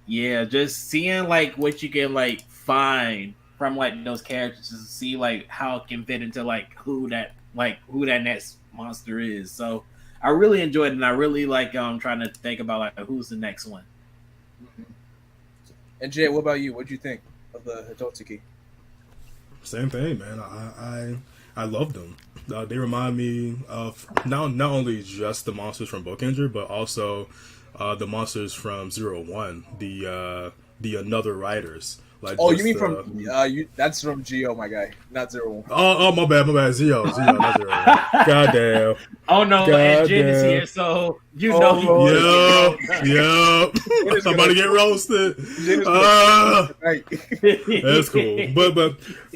yeah, just seeing like what you can like find from like those characters to see like how it can fit into like who that next monster is. So I really enjoyed it, and I really like trying to think about like who's the next one. And Jay, what about you? What'd you think of the Hitotsuki? Same thing, man. I love them. They remind me of not only just the monsters from Bokenger, but also the monsters from 01, the Another Riders. Like, oh, you mean from that's from Geo, my guy, not 01. Oh, my bad, Zio, not 01. Goddamn. Oh no, and Jen is here, so you know. Yep. Somebody get roasted. That's cool.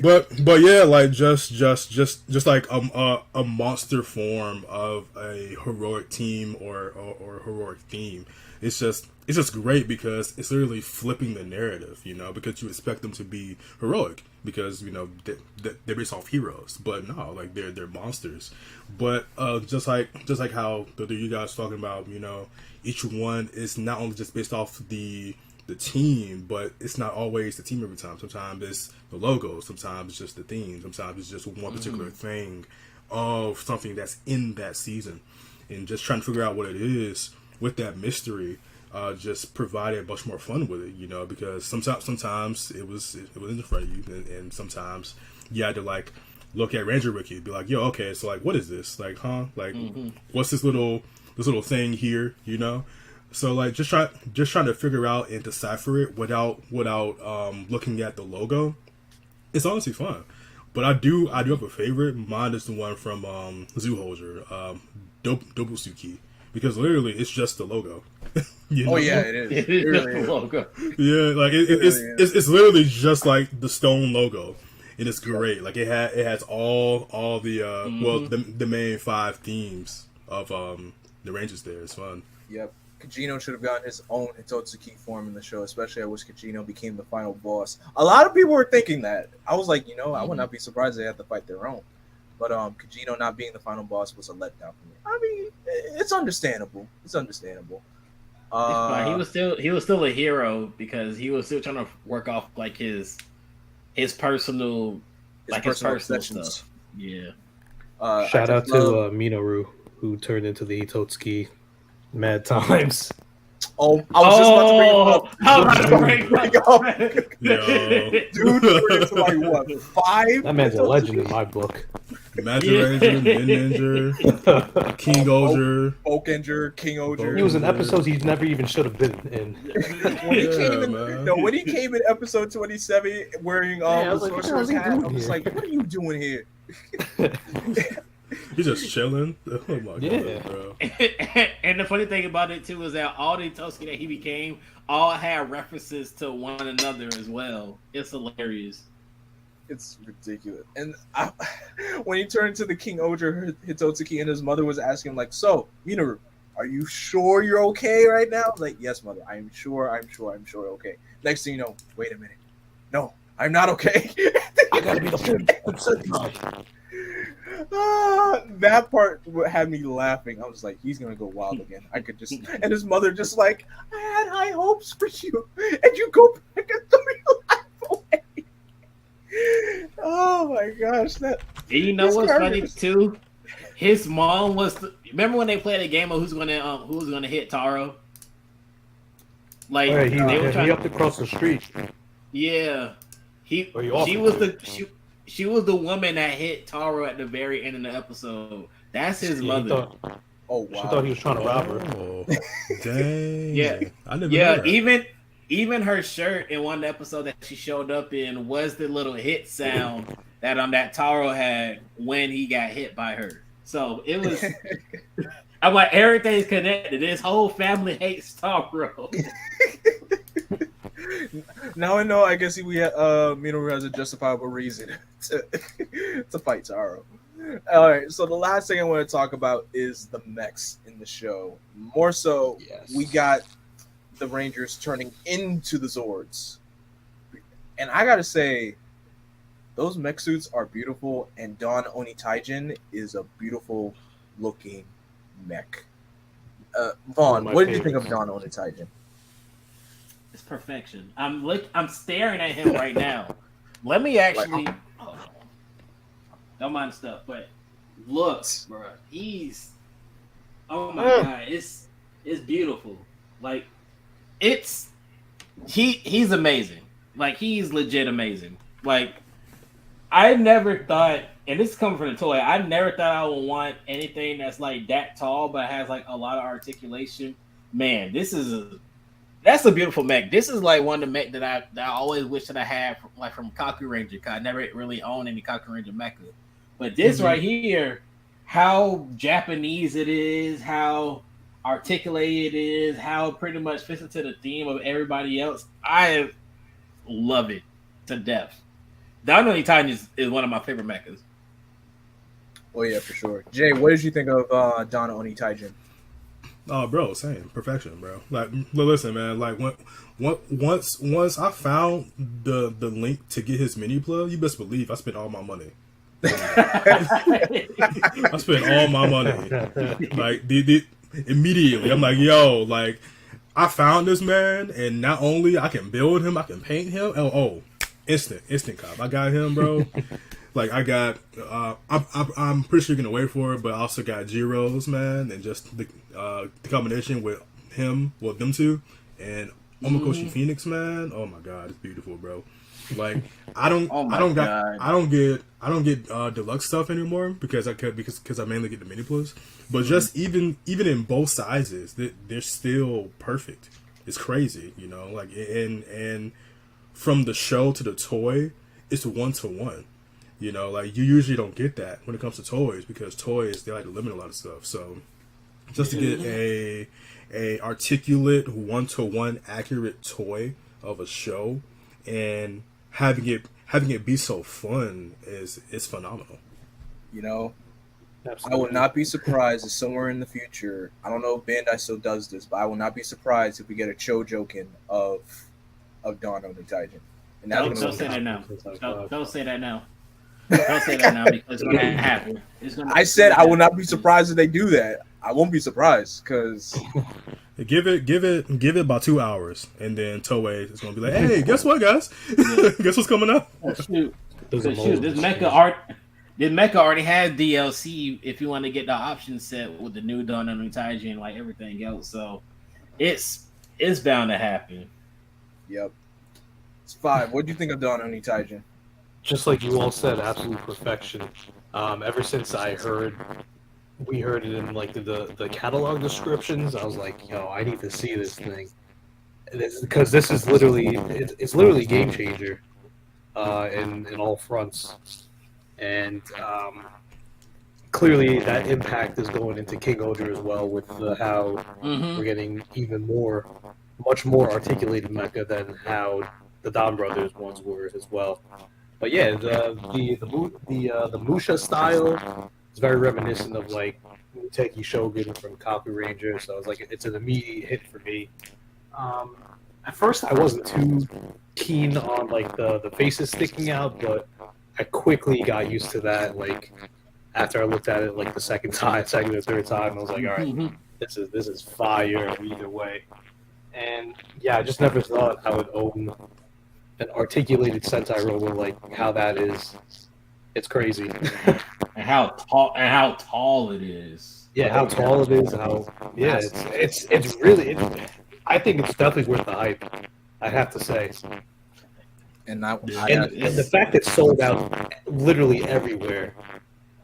But yeah, like just like a monster form of a heroic team or heroic theme. It's just great because it's literally flipping the narrative, because expect them to be heroic because they're based off heroes, but no, like they're monsters. But just like how you guys talking about, each one is not only just based off the team, but it's not always the team every time. Sometimes it's the logo, sometimes it's just the theme, sometimes it's just one particular thing of something that's in that season, and just trying to figure out what it is with that mystery just provided much more fun with it, because sometimes it was in front of you, and sometimes you had to like look at Ranger Wiki and be like, yo, okay, so like what is this, like, like what's this little thing here, So like just trying to figure out and decipher it without looking at the logo. It's honestly fun. But I do have a favorite. Mine is the one from Zooholder, Dobutsuki, because literally it's just the logo. Oh yeah, it is. It is just the logo. Yeah, like it's literally just like the stone logo, and it's great. Like it has all the the main 5 themes of the Rangers there. It's fun. Yep. Kajino should have gotten his own Hitotsuki form in the show, especially I wish Kajino became the final boss. A lot of people were thinking that. I was like, I would not be surprised they had to fight their own. But Kajino not being the final boss was a letdown for me. I mean, it's understandable. It's understandable. He was still a hero because he was still trying to work off like his personal stuff. Yeah. Shout out to Minoru, who turned into the Hitotsuki mad times. Oh, I was just about to bring it up. Dude, turned into like what, 5? That man's a legend in my book. Magic Ranger, Ninja, King Oger, Oakenger, King Oger. He was in episodes he never even should have been in. When he came in episode 27 wearing the sorcerer's hat, I was like, what are you doing here? He's just chilling. Oh my god, bro. And the funny thing about it too is that all the Hitotsuki that he became all had references to one another as well. It's hilarious. It's ridiculous. And when he turned to the King Oger Hitotsuki and his mother was asking him like, so, Minoru, are you sure you're okay right now? I was like, yes, mother, I'm sure okay. Next thing you know, wait a minute. No, I'm not okay. I gotta be the Sentai. That part had me laughing. I was like, he's gonna go wild again. I could just, and his mother just like, I had high hopes for you, and you go back and throw your life away. Oh my gosh, that. And you know what's funny too? His mom was. Remember when they played a game of who's gonna hit Taro? Like he upped across the street. Yeah, she was the woman that hit Taro at the very end of the episode. That's his mother. Oh wow! She thought he was trying to rob her. Oh, dang. Yeah, I never knew that. Even her shirt in one episode that she showed up in was the little hit sound that Taro had when he got hit by her. So it was. I'm like, everything's connected. This whole family hates Taro. Now I know. I guess Minoru has a justifiable reason to fight Taro. All right. So the last thing I want to talk about is the mechs in the show. More so, we got the Rangers turning into the Zords, and I gotta say, those mech suits are beautiful. And Don Onitaijin is a beautiful looking mech. Vaughn, what did you think of Don Onitaijin? It's perfection. I'm staring at him right now. Let me actually. Don't mind the stuff, but look, bro. He's. Oh my god! It's beautiful. Like, he's amazing. Like, he's legit amazing. Like, I never thought, and this is coming from the toy, I never thought I would want anything that's like that tall but has like a lot of articulation. Man, that's a beautiful mech. This is like one of the mech that I always wish that I had from Kaku Ranger, because I never really owned any Kaku Ranger mecha. But this right here, how Japanese it is, how articulated it is, how it pretty much fits into the theme of everybody else, I love it to death. Don Onitaijin is one of my favorite mechas. Oh yeah, for sure. Jay, what did you think of Don Onitaijin? Oh, bro, same perfection, bro. Like, listen, man. Like, once I found the link to get his mini plug, you best believe I spent all my money. I spent all my money. Like, immediately, I'm like, yo, like, I found this man, and not only I can build him, I can paint him. Instant cop. I got him, bro. Like, I got, I'm pretty sure you're gonna wait for it, but I also got Jiro's, man, and just the combination with him, well, them two, and Omakoshi Phoenix, man. Oh my god, it's beautiful, bro. Like, I don't get deluxe stuff anymore because I mainly get the mini plus. But just even in both sizes, they're still perfect. It's crazy, you know. Like, and from the show to the toy, it's 1-to-1. You know, like, you usually don't get that when it comes to toys because toys, they like to limit a lot of stuff. So just to get a articulate 1-to-1 accurate toy of a show and having it be so fun is phenomenal. You know, Absolutely. I would not be surprised if somewhere in the future, I don't know if Bandai still does this, but I will not be surprised if we get a Chojokin of Dawn of the Titan. And Don't say that now. Don't say that now. Don't say that now because it's gonna happen. I said I will not be surprised if they do that. I won't be surprised because give it about 2 hours, and then Toei is gonna be like, "Hey, guess what, guys? Guess what's coming up?" Shoot, this mecha already has DLC. If you want to get the option set with the new Dawn of the Taijin and like everything else, so it's bound to happen. Yep. It's 5. What do you think of Dawn of the Taijin? Just like you all said, absolute perfection. Ever since we heard it in like the catalog descriptions, I was like, yo, I need to see this thing. Because this is literally, it's literally game changer in all fronts. And clearly that impact is going into King Odor as well with how we're getting much more articulated mecha than how the Donbrothers ones were as well. But yeah, the Musha style is very reminiscent of like Muteki Shogun from Kaku Ranger, so it's like it's an immediate hit for me. At first, I wasn't too keen on like the faces sticking out, but I quickly got used to that. Like after I looked at it like the second or third time, I was like, all right, this is fire either way. And yeah, I just never thought I would own an articulated Sentai roller like how that is. It's crazy. And how tall it is. Yeah, how tall it is. It's really. I think it's definitely worth the hype. I have to say. And the fact it's sold out literally everywhere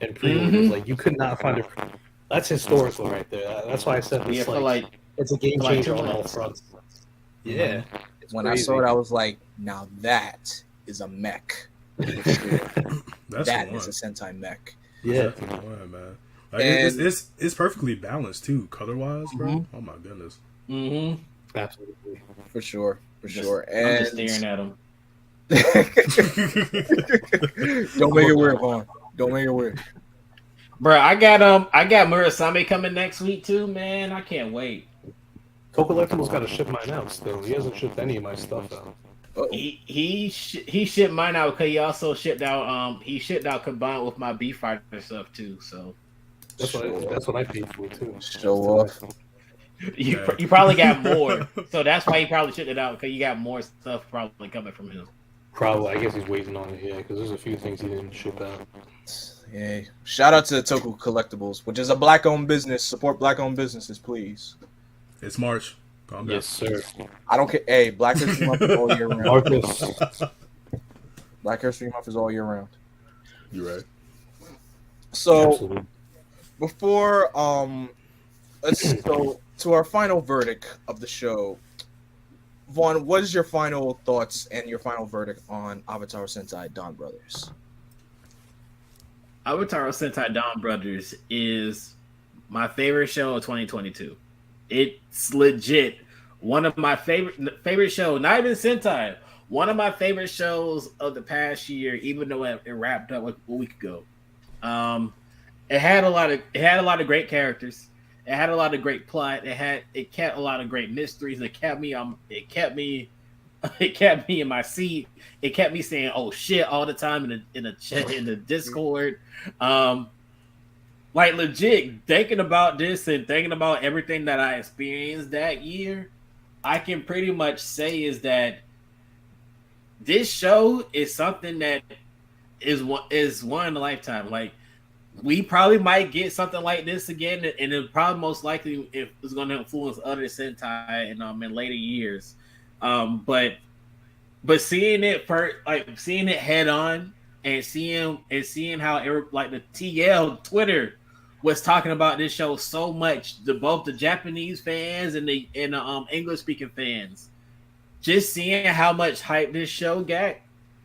in pre-orders, like you could not find it. That's historical right there. That's why I said it's a game changer on all fronts. Yeah. When crazy. I saw it, I was like, now that is a mech. That is a Sentai mech. Yeah, man. Like, it's perfectly balanced too, color wise, bro. Oh my goodness. Absolutely, for sure. I'm just staring at him. Don't make it weird, Vaughn. Don't make it weird, bro. I got Murasame coming next week too, man. I can't wait. Collectibles got to ship mine out still. He hasn't shipped any of my stuff out. He shipped mine out because he also shipped out combined with my Beef Fighter stuff too. So that's what I paid for too. Show off. You probably got more, so that's why he probably shipped it out because you got more stuff probably coming from him. Probably, I guess he's waiting on it, yeah, because there's a few things he didn't ship out. Yeah. Shout out to Toku Collectibles, which is a black-owned business. Support black-owned businesses, please. It's March. Yes, sir. I don't care. Hey, Black History Month is all year round. Black History Month is all year round. You're right. So, absolutely. Before let's go to our final verdict of the show. Vaughn, what is your final thoughts and your final verdict on Avataro Sentai Donbrothers? Avataro Sentai Donbrothers is my favorite show of 2022. It's legit one of my favorite shows. Not even Sentai. One of my favorite shows of the past year, even though it wrapped up like a week ago. It had a lot of great characters. It had a lot of great plot. It kept a lot of great mysteries. It kept me it kept me in my seat. It kept me saying "oh shit" all the time in the chat, in the Discord. Like legit thinking about this and thinking about everything that I experienced that year, I can pretty much say is that this show is something that is one in a lifetime. Like we probably might get something like this again, and it probably most likely it's going to influence other Sentai in later years. But seeing it seeing it head on and seeing how the TL Twitter was talking about this show so much, both the Japanese fans and the English speaking fans, just seeing how much hype this show got,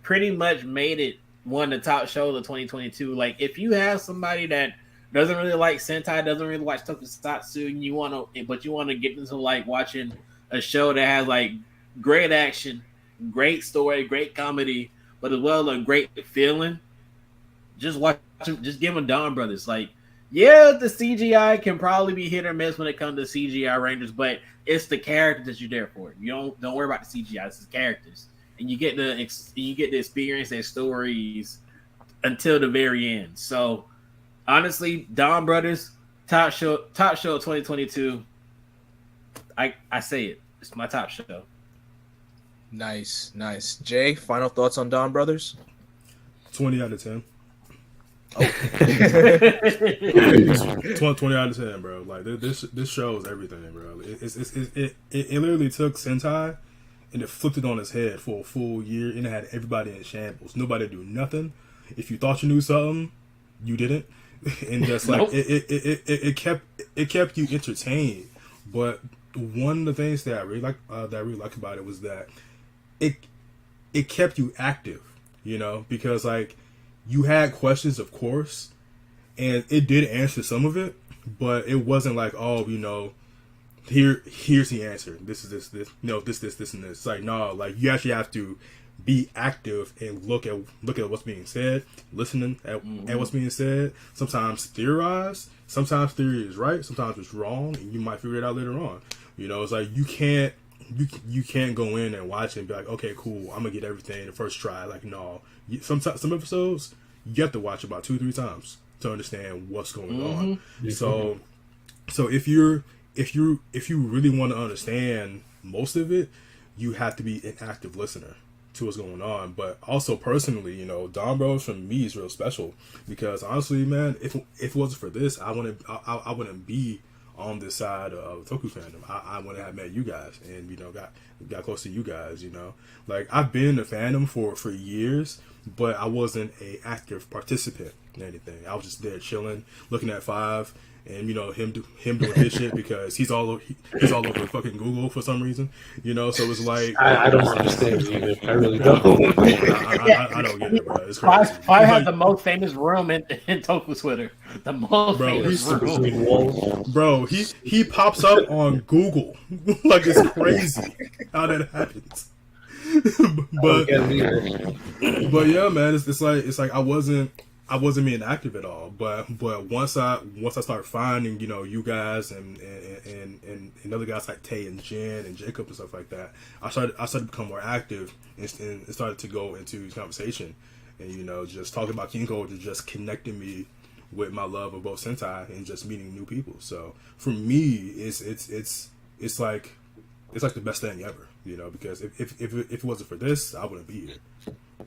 pretty much made it one of the top shows of 2022. Like if you have somebody that doesn't really like Sentai, doesn't really watch Tokusatsu, and you want to get into like watching a show that has like great action, great story, great comedy, but as well a great feeling, just watch them, just give them Donbrothers. Like, yeah, the CGI can probably be hit or miss when it comes to CGI Rangers, but it's the characters that you're there for. You don't worry about the CGI. This is characters, and you get to experience their stories until the very end. So, honestly, Donbrothers, top show of 2022. I say it. It's my top show. Nice. Jay, final thoughts on Donbrothers? 20 out of 10. Oh. 20 out of 10, bro. Like this show is everything, bro. It literally took Sentai and it flipped it on its head for a full year, and it had everybody in shambles. Nobody do nothing. If you thought you knew something, you didn't, and just like nope. it kept you entertained. But one of the things that I really like about it was that it kept you active, you know, because like you had questions, of course, and it did answer some of it, but it wasn't like, oh, you know, here's the answer. This is this, no, this, and this. It's like, no, like you actually have to be active and look at what's being said, listening at what's being said. Sometimes theorize. Sometimes theory is right. Sometimes it's wrong, and you might figure it out later on. You know, it's like you can't go in and watch it and be like, okay, cool, I'm gonna get everything the first try. Like, no, some episodes you have to watch about 2-3 times to understand what's going on. So if you really want to understand most of it, you have to be an active listener to what's going on. But also personally, you know, Donbrothers for me is real special because honestly, man, if it wasn't for this, I wouldn't be on this side of Toku fandom. I wouldn't have met you guys and, you know, got close to you guys, you know. Like, I've been in the fandom for years, but I wasn't an active participant in anything. I was just there chilling, looking at Five, and, you know, him doing his shit because he's all over fucking Google for some reason, you know. So it's like I don't understand either. I really don't. I don't get it, bro. It's crazy. Five has the most famous room in Toku Twitter. The most famous room. Bro, he pops up on Google like it's crazy how that happens. but yeah, man, it's like I wasn't being active at all. But once I started finding, you know, you guys and other guys like Tay and Jen and Jacob and stuff like that, I started to become more active and started to go into conversation and, you know, just talking about King Code just connecting me with my love of both Sentai and just meeting new people. So for me, it's like the best thing ever, you know, because if it wasn't for this, I wouldn't be here.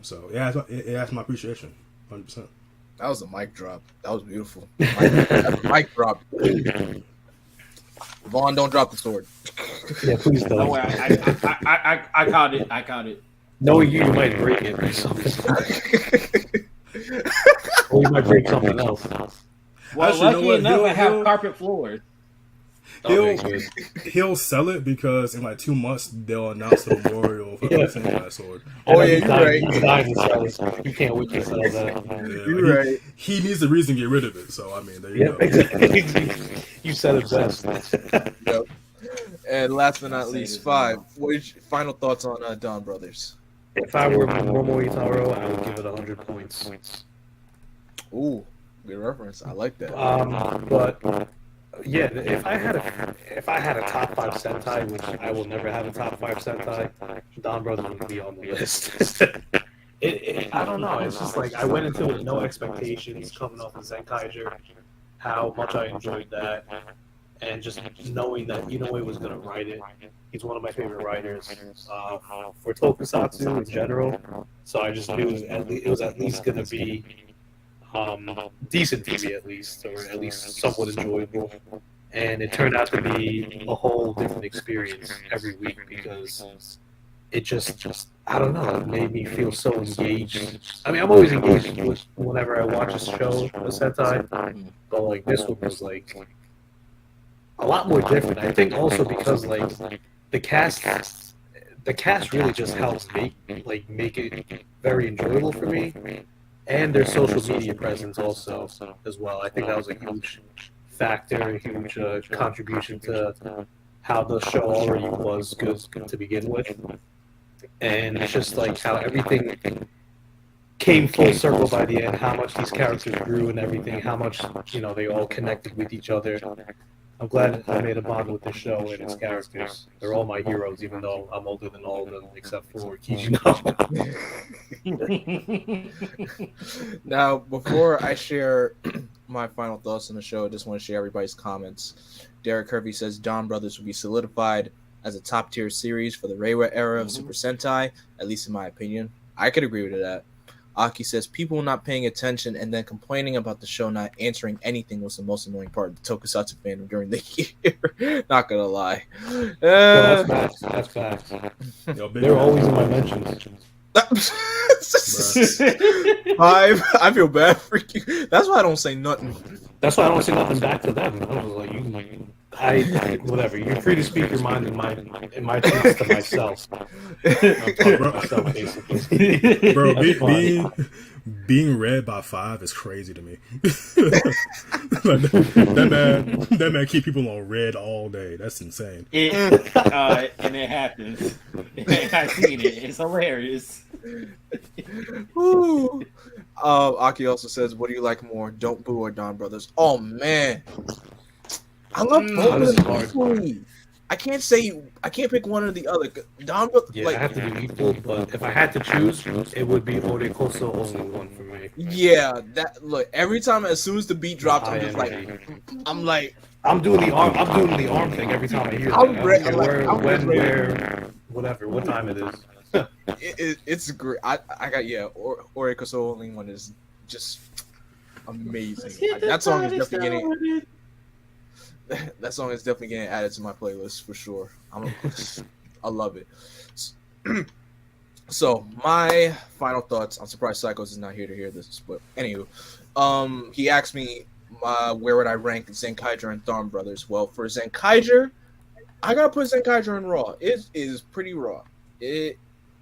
So it has my appreciation, 100%. That was a mic drop. That was beautiful. Mic drop. Vaughn, don't drop the sword. Yeah, please don't. No way, I caught it. I caught it. No, you might break it or something. Or you might break something else. Well, actually, lucky enough, I have carpet floors. He'll sell it because in like 2 months they'll announce the memorial for the Sentai sword. Oh yeah, you're right. He's dying to sell it. You can't wait to sell that. Yeah, you're right. He needs a reason to get rid of it. So I mean, there you go. Exactly. You said it best. Yep. And last but not least, Five. What is your final thoughts on Donbrothers? If I were Momotarō, I would give it 100 points. Ooh, good reference. I like that. But Yeah, if I had a top five Sentai, which I will never have a top five Sentai, Don Brothers would be on the list. I don't know. It's just like I went into it with no expectations coming off of Zenkaiger, how much I enjoyed that, and just knowing that Inoue was going to write it. He's one of my favorite writers for Tokusatsu in general. So I just knew it was at least going to be decent to me, at least, or at least somewhat enjoyable. And it turned out to be a whole different experience every week because it just I don't know, it made me feel so engaged. I mean, I'm always engaged whenever I watch a show, a Sentai, but like this one was like a lot more different. I think also because like the cast really just helps make it very enjoyable for me, and their social media presence also as well. I think that was a huge factor, a huge contribution to how the show already was good to begin with. And it's just like how everything came full circle by the end, how much these characters grew and everything, how much, they all connected with each other. I'm glad I made a bond with this show and its characters. They're all my heroes, even though I'm older than all of them, except for Kijino. Now, before I share my final thoughts on the show, I just want to share everybody's comments. Derek Hervey says Dawn Brothers will be solidified as a top-tier series for the Reiwa era of Super Sentai, at least in my opinion. I could agree with that. Aki says people not paying attention and then complaining about the show not answering anything was the most annoying part of the Tokusatsu fandom during the year. Not gonna lie. Well, that's facts. They're always in my mentions. I feel bad for you. That's why I don't say nothing. That's why I don't say nothing back to them. I was like, whatever. You're free to speak your mind in my thoughts to myself. I'm talking to myself, basically. Bro, being read by 5 is crazy to me. that man keep people on red all day. That's insane. And it happens. I've seen it. It's hilarious. Aki also says, "What do you like more, Don't Boo or Dawn Brothers?" Oh man, I love both of them. I can't pick one or the other. Dawn Brothers, yeah, I have to be equal, but if I had to choose, it would be Orekoso only one for me. Yeah, every time as soon as the beat drops, I'm just like, I'm doing the arm thing every time I hear that. Whatever, what time it is. It's great. I got Orekoso only one is just amazing. That song is definitely getting added to my playlist for sure. I love it. So my final thoughts. I'm surprised Psychos is not here to hear this, but anywho, he asked me where would I rank Zenkaiger and Dawn Brothers. Well, for Zenkaiger, I gotta put Zenkaiger in raw. It is pretty raw.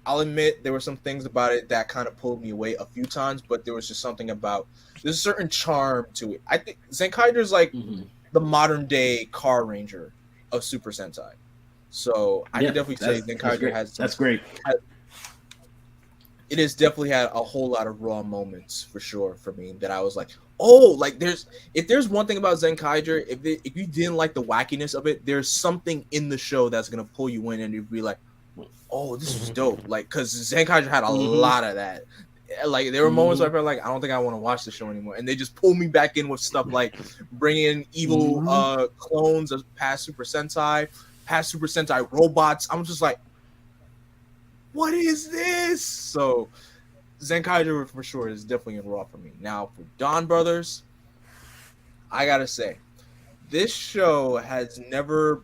I'll admit there were some things about it that kind of pulled me away a few times, but there was just something about there's a certain charm to it. I think Zenkaiger's like the modern day Car Ranger of Super Sentai. So I can definitely say Zenkaiger has. That's great. It has definitely had a whole lot of raw moments for sure for me that I was like, oh, like if there's one thing about Zenkaiger, if you didn't like the wackiness of it, there's something in the show that's gonna pull you in and you'd be like, oh, this was dope. Like, because Zenkaiger had a lot of that. Like, there were moments where I felt like I don't think I want to watch the show anymore, and they just pull me back in with stuff like bringing in evil clones of past Super Sentai robots. I'm just like, what is this? So Zenkaiger for sure is definitely in raw for me. Now for Dawn Brothers, I gotta say, this show has never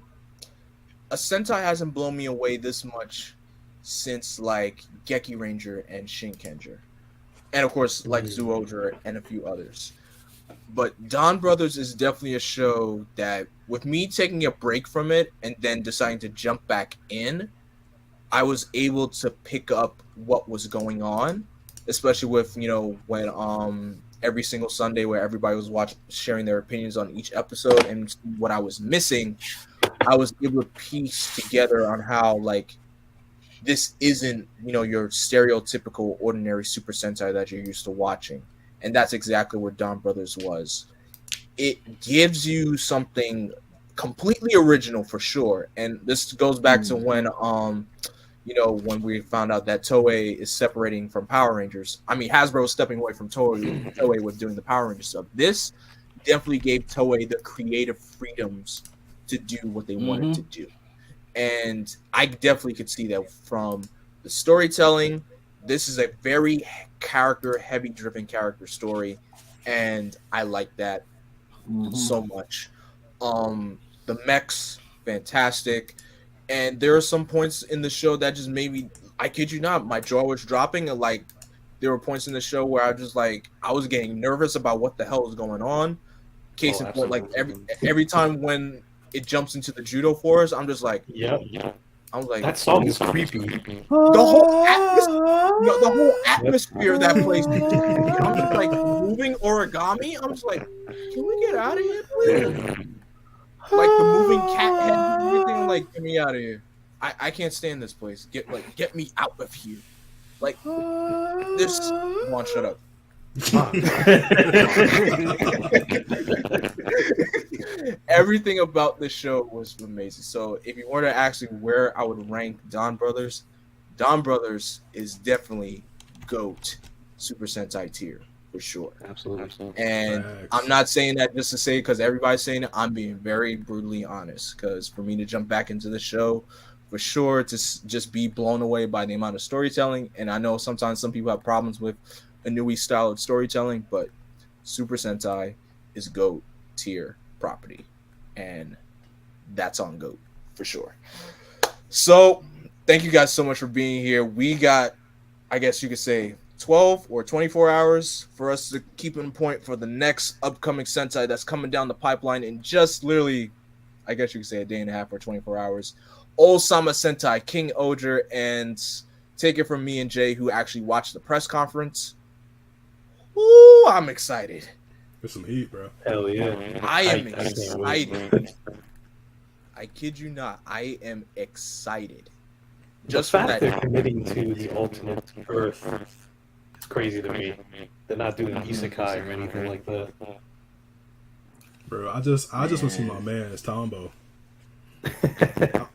a Sentai hasn't blown me away this much since like Geki Ranger and Shinkenger, and of course like Zooja and a few others. But Dawn Brothers is definitely a show that, with me taking a break from it and then deciding to jump back in, I was able to pick up what was going on, especially with, when every single Sunday where everybody was sharing their opinions on each episode and what I was missing, I was able to piece together on how, like, this isn't, your stereotypical ordinary Super Sentai that you're used to watching. And that's exactly where Dawn Brothers was. it gives you something completely original for sure. And this goes back to when when we found out that Toei is separating from Power Rangers. I mean, Hasbro is stepping away from Toei with doing the Power Rangers stuff. This definitely gave Toei the creative freedoms to do what they wanted to do. And I definitely could see that from the storytelling. This is a very character-heavy driven character story, and I like that so much. The mechs, fantastic. And there are some points in the show that just made me, I kid you not, my jaw was dropping. And like, there were points in the show where I was getting nervous about what the hell was going on. Case in point, like every time when it jumps into the judo forest, I'm just like, I was like, that song is creepy. The whole atmosphere of that place. I'm just like moving origami. I'm just like, can we get out of here, please? Like the moving cat head and everything. I'm like, get me out of here. I can't stand this place. Get me out of here. Like this. Come on, shut up. Everything about this show was amazing. So if you were to actually where I would rank Donbrothers is definitely GOAT Super Sentai tier for sure. Absolutely. And I'm not saying that just to say because everybody's saying it. I'm being very brutally honest because for me to jump back into the show, for sure to just be blown away by the amount of storytelling. And I know sometimes some people have problems with a Nui style of storytelling, but Super Sentai is GOAT tier property, and that's on GOAT for sure. So thank you guys so much for being here. We got, I guess you could say, 12 or 24 hours for us to keep in point for the next upcoming Sentai that's coming down the pipeline in just literally, I guess you could say, a day and a half or 24 hours. Osama Sentai, King Oger, and take it from me and Jay, who actually watched the press conference. Ooh, I'm excited. There's some heat, bro. Hell yeah. I am excited. I kid you not. I am excited. Just the for fact that. they're committing to the ultimate Earth is crazy to me. They're not doing isekai or anything like that. Bro, I just want to see my man as Tombo.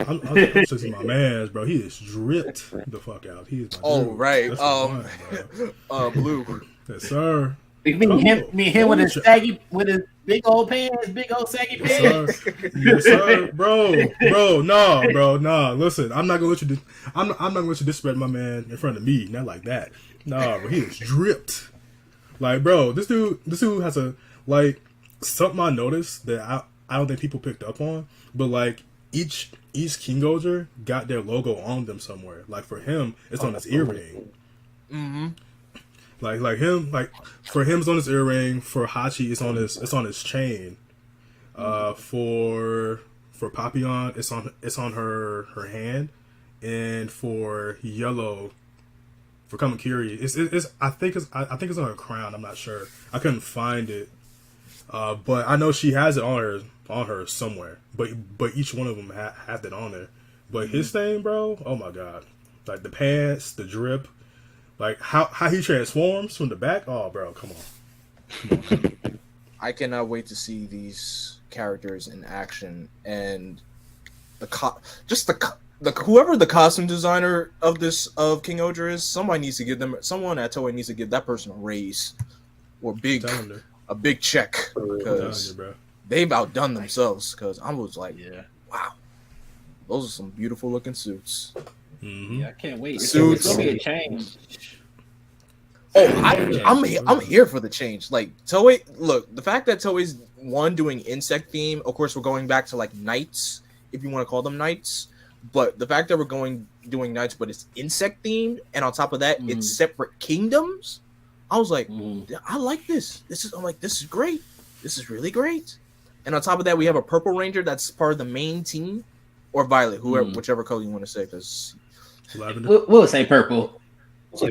I'm just to see my man, bro. He is dripped the fuck out. He is my dude. Right. That's the one, Blue. Yes, sir. Me and him with his big old pants, big old saggy pants. Yes, sir. Bro, nah. Listen, I'm not gonna let you. I'm not gonna let you disrespect my man in front of me. Not like that. Nah, bro, he is dripped. Like, bro, this dude has a something I noticed that I don't think people picked up on, but like each King Oger got their logo on them somewhere. Like for him, it's on his earring. Mm-hmm. For him, it's on his earring. For Hachi, it's on his chain. For Papillon, it's on her hand, and for Yellow, for Kamakiri, I think it's on her crown. I'm not sure. I couldn't find it, but I know she has it on her somewhere. But each one of them has it on there. But his thing, bro, oh my god, like the pants, the drip. Like how he transforms from the back. Oh, bro, come on. I cannot wait to see these characters in action and whoever the costume designer of King Oger is. Someone at Toei needs to give that person a raise or a big check because they've outdone themselves. Because I was like, wow, those are some beautiful looking suits. Mm-hmm. Yeah, I can't wait. Suits. It's gonna be a change. I'm here for the change. Like Toei, look, the fact that Toei's doing insect theme. Of course, we're going back to like knights, if you want to call them knights. But the fact that we're doing knights, but it's insect themed, and on top of that, it's separate kingdoms. I was like, I like this. This is great. This is really great. And on top of that, we have a purple ranger that's part of the main team, or violet, whichever color you want to say, because. We'll say purple. Yeah,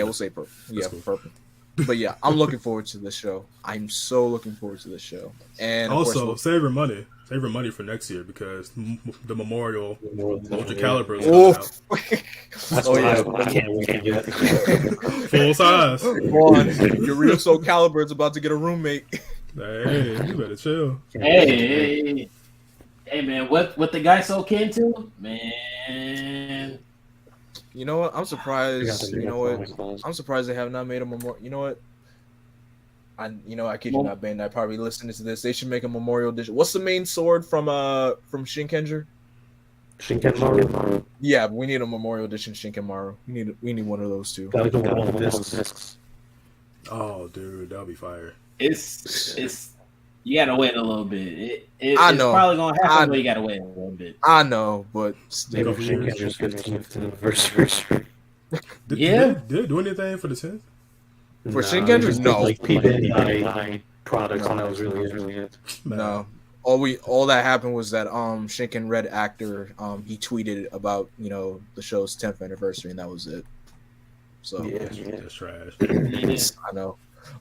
we'll say purple. Yeah, purple. But yeah, I'm looking forward to this show. I'm so looking forward to this show. And of Also, course, save your money. Save your money for next year because the Memorial Ultra Caliber is oh, coming out. That's Oh, what yeah. I can't wait to get. Full size. come on, your Rio Soul Caliber is about to get a roommate. Hey, you better chill. Hey, man, what the guy so kin to? Man. You know what? I'm surprised. the You know what? uniforms. I'm surprised they have not made a memorial. You know what? I kid you not, Bandai probably listening to this. They should make a memorial edition. What's the main sword from Shinkenger? Shinkenmaru. Yeah, we need a memorial edition Shinkenmaru. We need one of those too. Gotta go with all the discs. Oh, dude, that'll be fire. It's you gotta wait a little bit. I it's know. probably gonna happen, but you gotta wait a little bit. I know, but Take still. off your shoes. Shinkenger's 15th anniversary. Yeah. Did they do anything for the 10th? For Shinkenger? No. Like PBI products, and that was really it. No. All that happened was that Shinken Red actor he tweeted about the show's 10th anniversary, and that was it. So Yeah. That's trash. I know.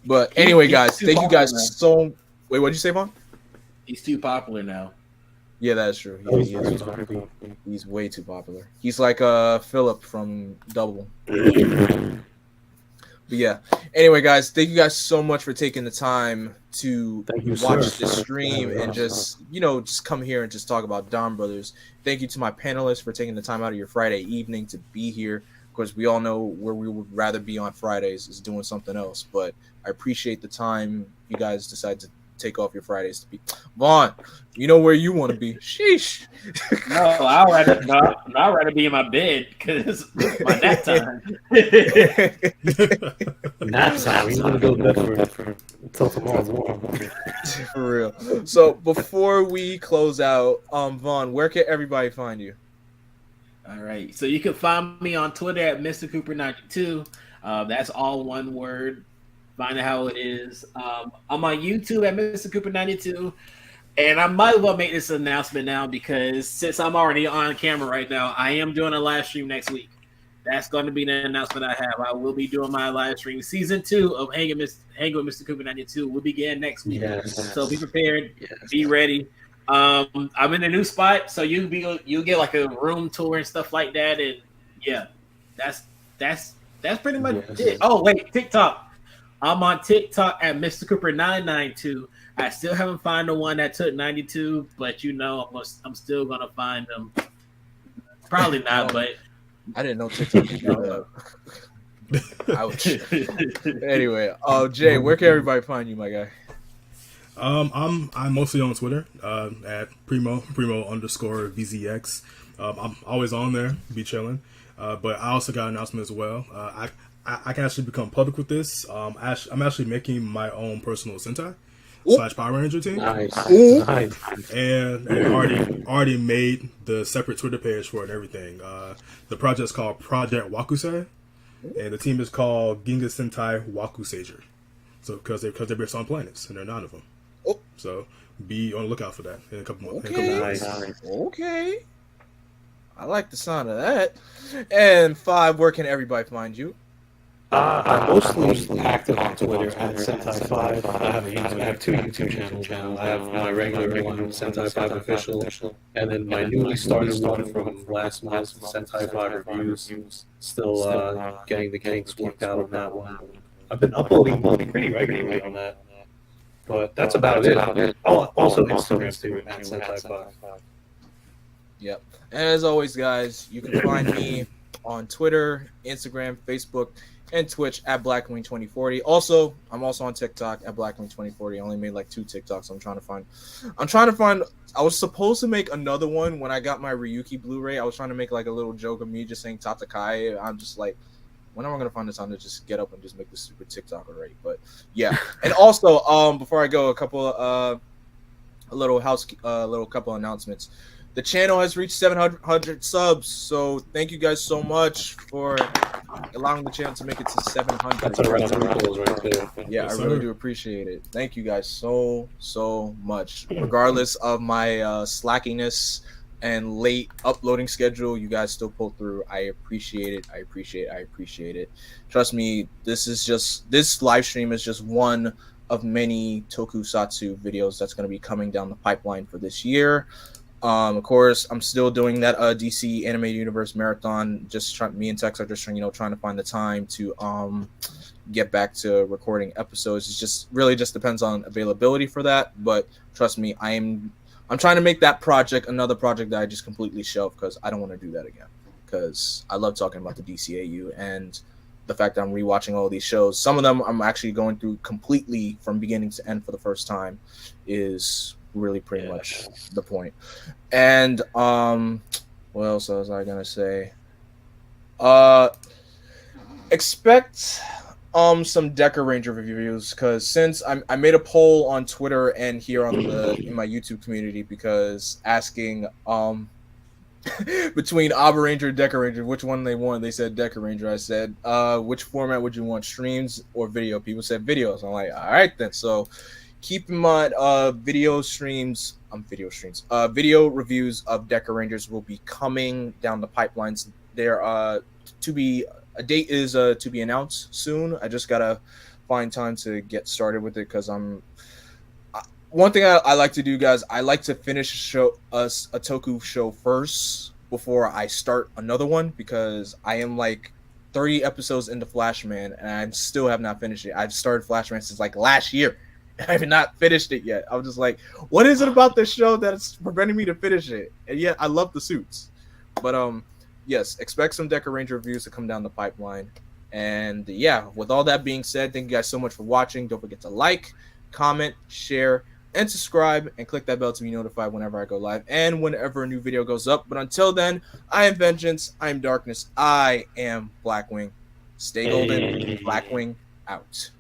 But anyway, guys, Too thank you guys popular. so. Wait, what'd you say, Vaughn? He's too popular now. Yeah, that's true. That was He is. very cool. He's way too popular. He's like Philip from Double. But yeah. Anyway, guys, thank you guys so much for taking the time to Thank you, watch sir. this stream and just come here and just talk about Don Brothers. Thank you to my panelists for taking the time out of your Friday evening to be here. Of course, we all know where we would rather be on Fridays is doing something else. But I appreciate the time you guys decide to take off your Fridays to be. Vaughn, you know where you want to be. Sheesh. No, I'd rather be in my bed because my nap time. Nap time. You want to go to bed for until tomorrow morning. For real. So before we close out, Vaughn, where can everybody find you? All right. So you can find me on Twitter at Mr. Cooper92. That's all one word. Find out how it is. I'm on YouTube at Mr. Cooper92. And I might as well make this announcement now because since I'm already on camera right now, I am doing a live stream next week. That's going to be the announcement I have. I will be doing my live stream. Season 2 of Hanging with Mr. Cooper92 will begin next week. Yes. So be prepared. Yes. Be ready. I'm in a new spot, so you'll get like a room tour and stuff like that. And yeah, that's pretty much Yes. it. Oh wait, TikTok. I'm on TikTok at Mr. Cooper 992. I still haven't found the one that took 92, but I'm still gonna find them. Probably not, but I didn't know TikTok could do that. Ouch. Anyway, Jay, where can everybody find you, my guy? I'm mostly on Twitter at primo_VZX. I'm always on there, be chilling. But I also got an announcement as well. I can actually become public with this. I'm actually making my own personal Sentai / Power Ranger team. Nice. Ooh. Nice. And already made the separate Twitter page for it and everything. The project's called Project Wakusei, and the team is called Ginga Sentai Wakuseijin. So because they're based on planets, and there are 9 of them. Oh. So be on the lookout for that in a couple months. Okay. Nice. Okay. I like the sound of that. And 5, where can everybody find you? I'm mostly active on Twitter at Sentai5. I have 2 YouTube channels. I have my regular one, Sentai5 Official, and then my newly started one from last month, Sentai5 Reviews. Still getting the kinks worked out on that one. I've been uploading pretty regularly on that. But that's about it. Oh, also Instagram too, at Sentai5. Yep. And as always, guys, you can find me on Twitter, Instagram, Facebook, and Twitch at BlackWing2040. Also, I'm also on TikTok at BlackWing2040. I only made like 2 TikToks. I'm trying to find. I was supposed to make another one when I got my Ryuki Blu-ray. I was trying to make like a little joke of me just saying Tatakai. I'm just like, when am I gonna find the time to just get up and just make this stupid TikTok already? But yeah. And also, before I go, a couple little couple announcements. The channel has reached 700 subs, so thank you guys so much for allowing the channel to make it to 700. That's a round of applause right there. Yeah, Yes, I really sir. do appreciate it. Thank you guys so much. Regardless of my slackiness and late uploading schedule, you guys still pull through. I appreciate it. I appreciate it. Trust me, this live stream is just one of many tokusatsu videos that's going to be coming down the pipeline for this year. Of course, I'm still doing that DC Animated Universe marathon. Me and Tex are just trying to find the time to get back to recording episodes. It just really just depends on availability for that. But trust me, I'm trying to make that project another project that I just completely shelved because I don't want to do that again. Because I love talking about the DCAU and the fact that I'm rewatching all these shows. Some of them I'm actually going through completely from beginning to end for the first time is really pretty much the point. And what else was I gonna say? Expect some Deca Ranger reviews, because since I made a poll on Twitter and here on in my YouTube community, because asking between Ava Ranger and Deca Ranger which one they want. They said Deca Ranger. I said which format would you want, streams or video? People said videos. I'm like, all right then. So keep in mind, video reviews of Deca Rangers will be coming down the pipelines. A date is to be announced soon. I just gotta find time to get started with it, because one thing I like to do, guys, I like to finish a Toku show first before I start another one, because I am like 30 episodes into Flashman and I still have not finished it. I've started Flashman since like last year. I have not finished it yet. I'm just like, what is it about this show that's preventing me to finish it? And yet I love the suits. But yes, expect some Deca Ranger reviews to come down the pipeline. And yeah, with all that being said, thank you guys so much for watching. Don't forget to like, comment, share, and subscribe, and click that bell to be notified whenever I go live and whenever a new video goes up. But until then, I am Vengeance, I am Darkness, I am Blackwing. Stay golden, Blackwing out.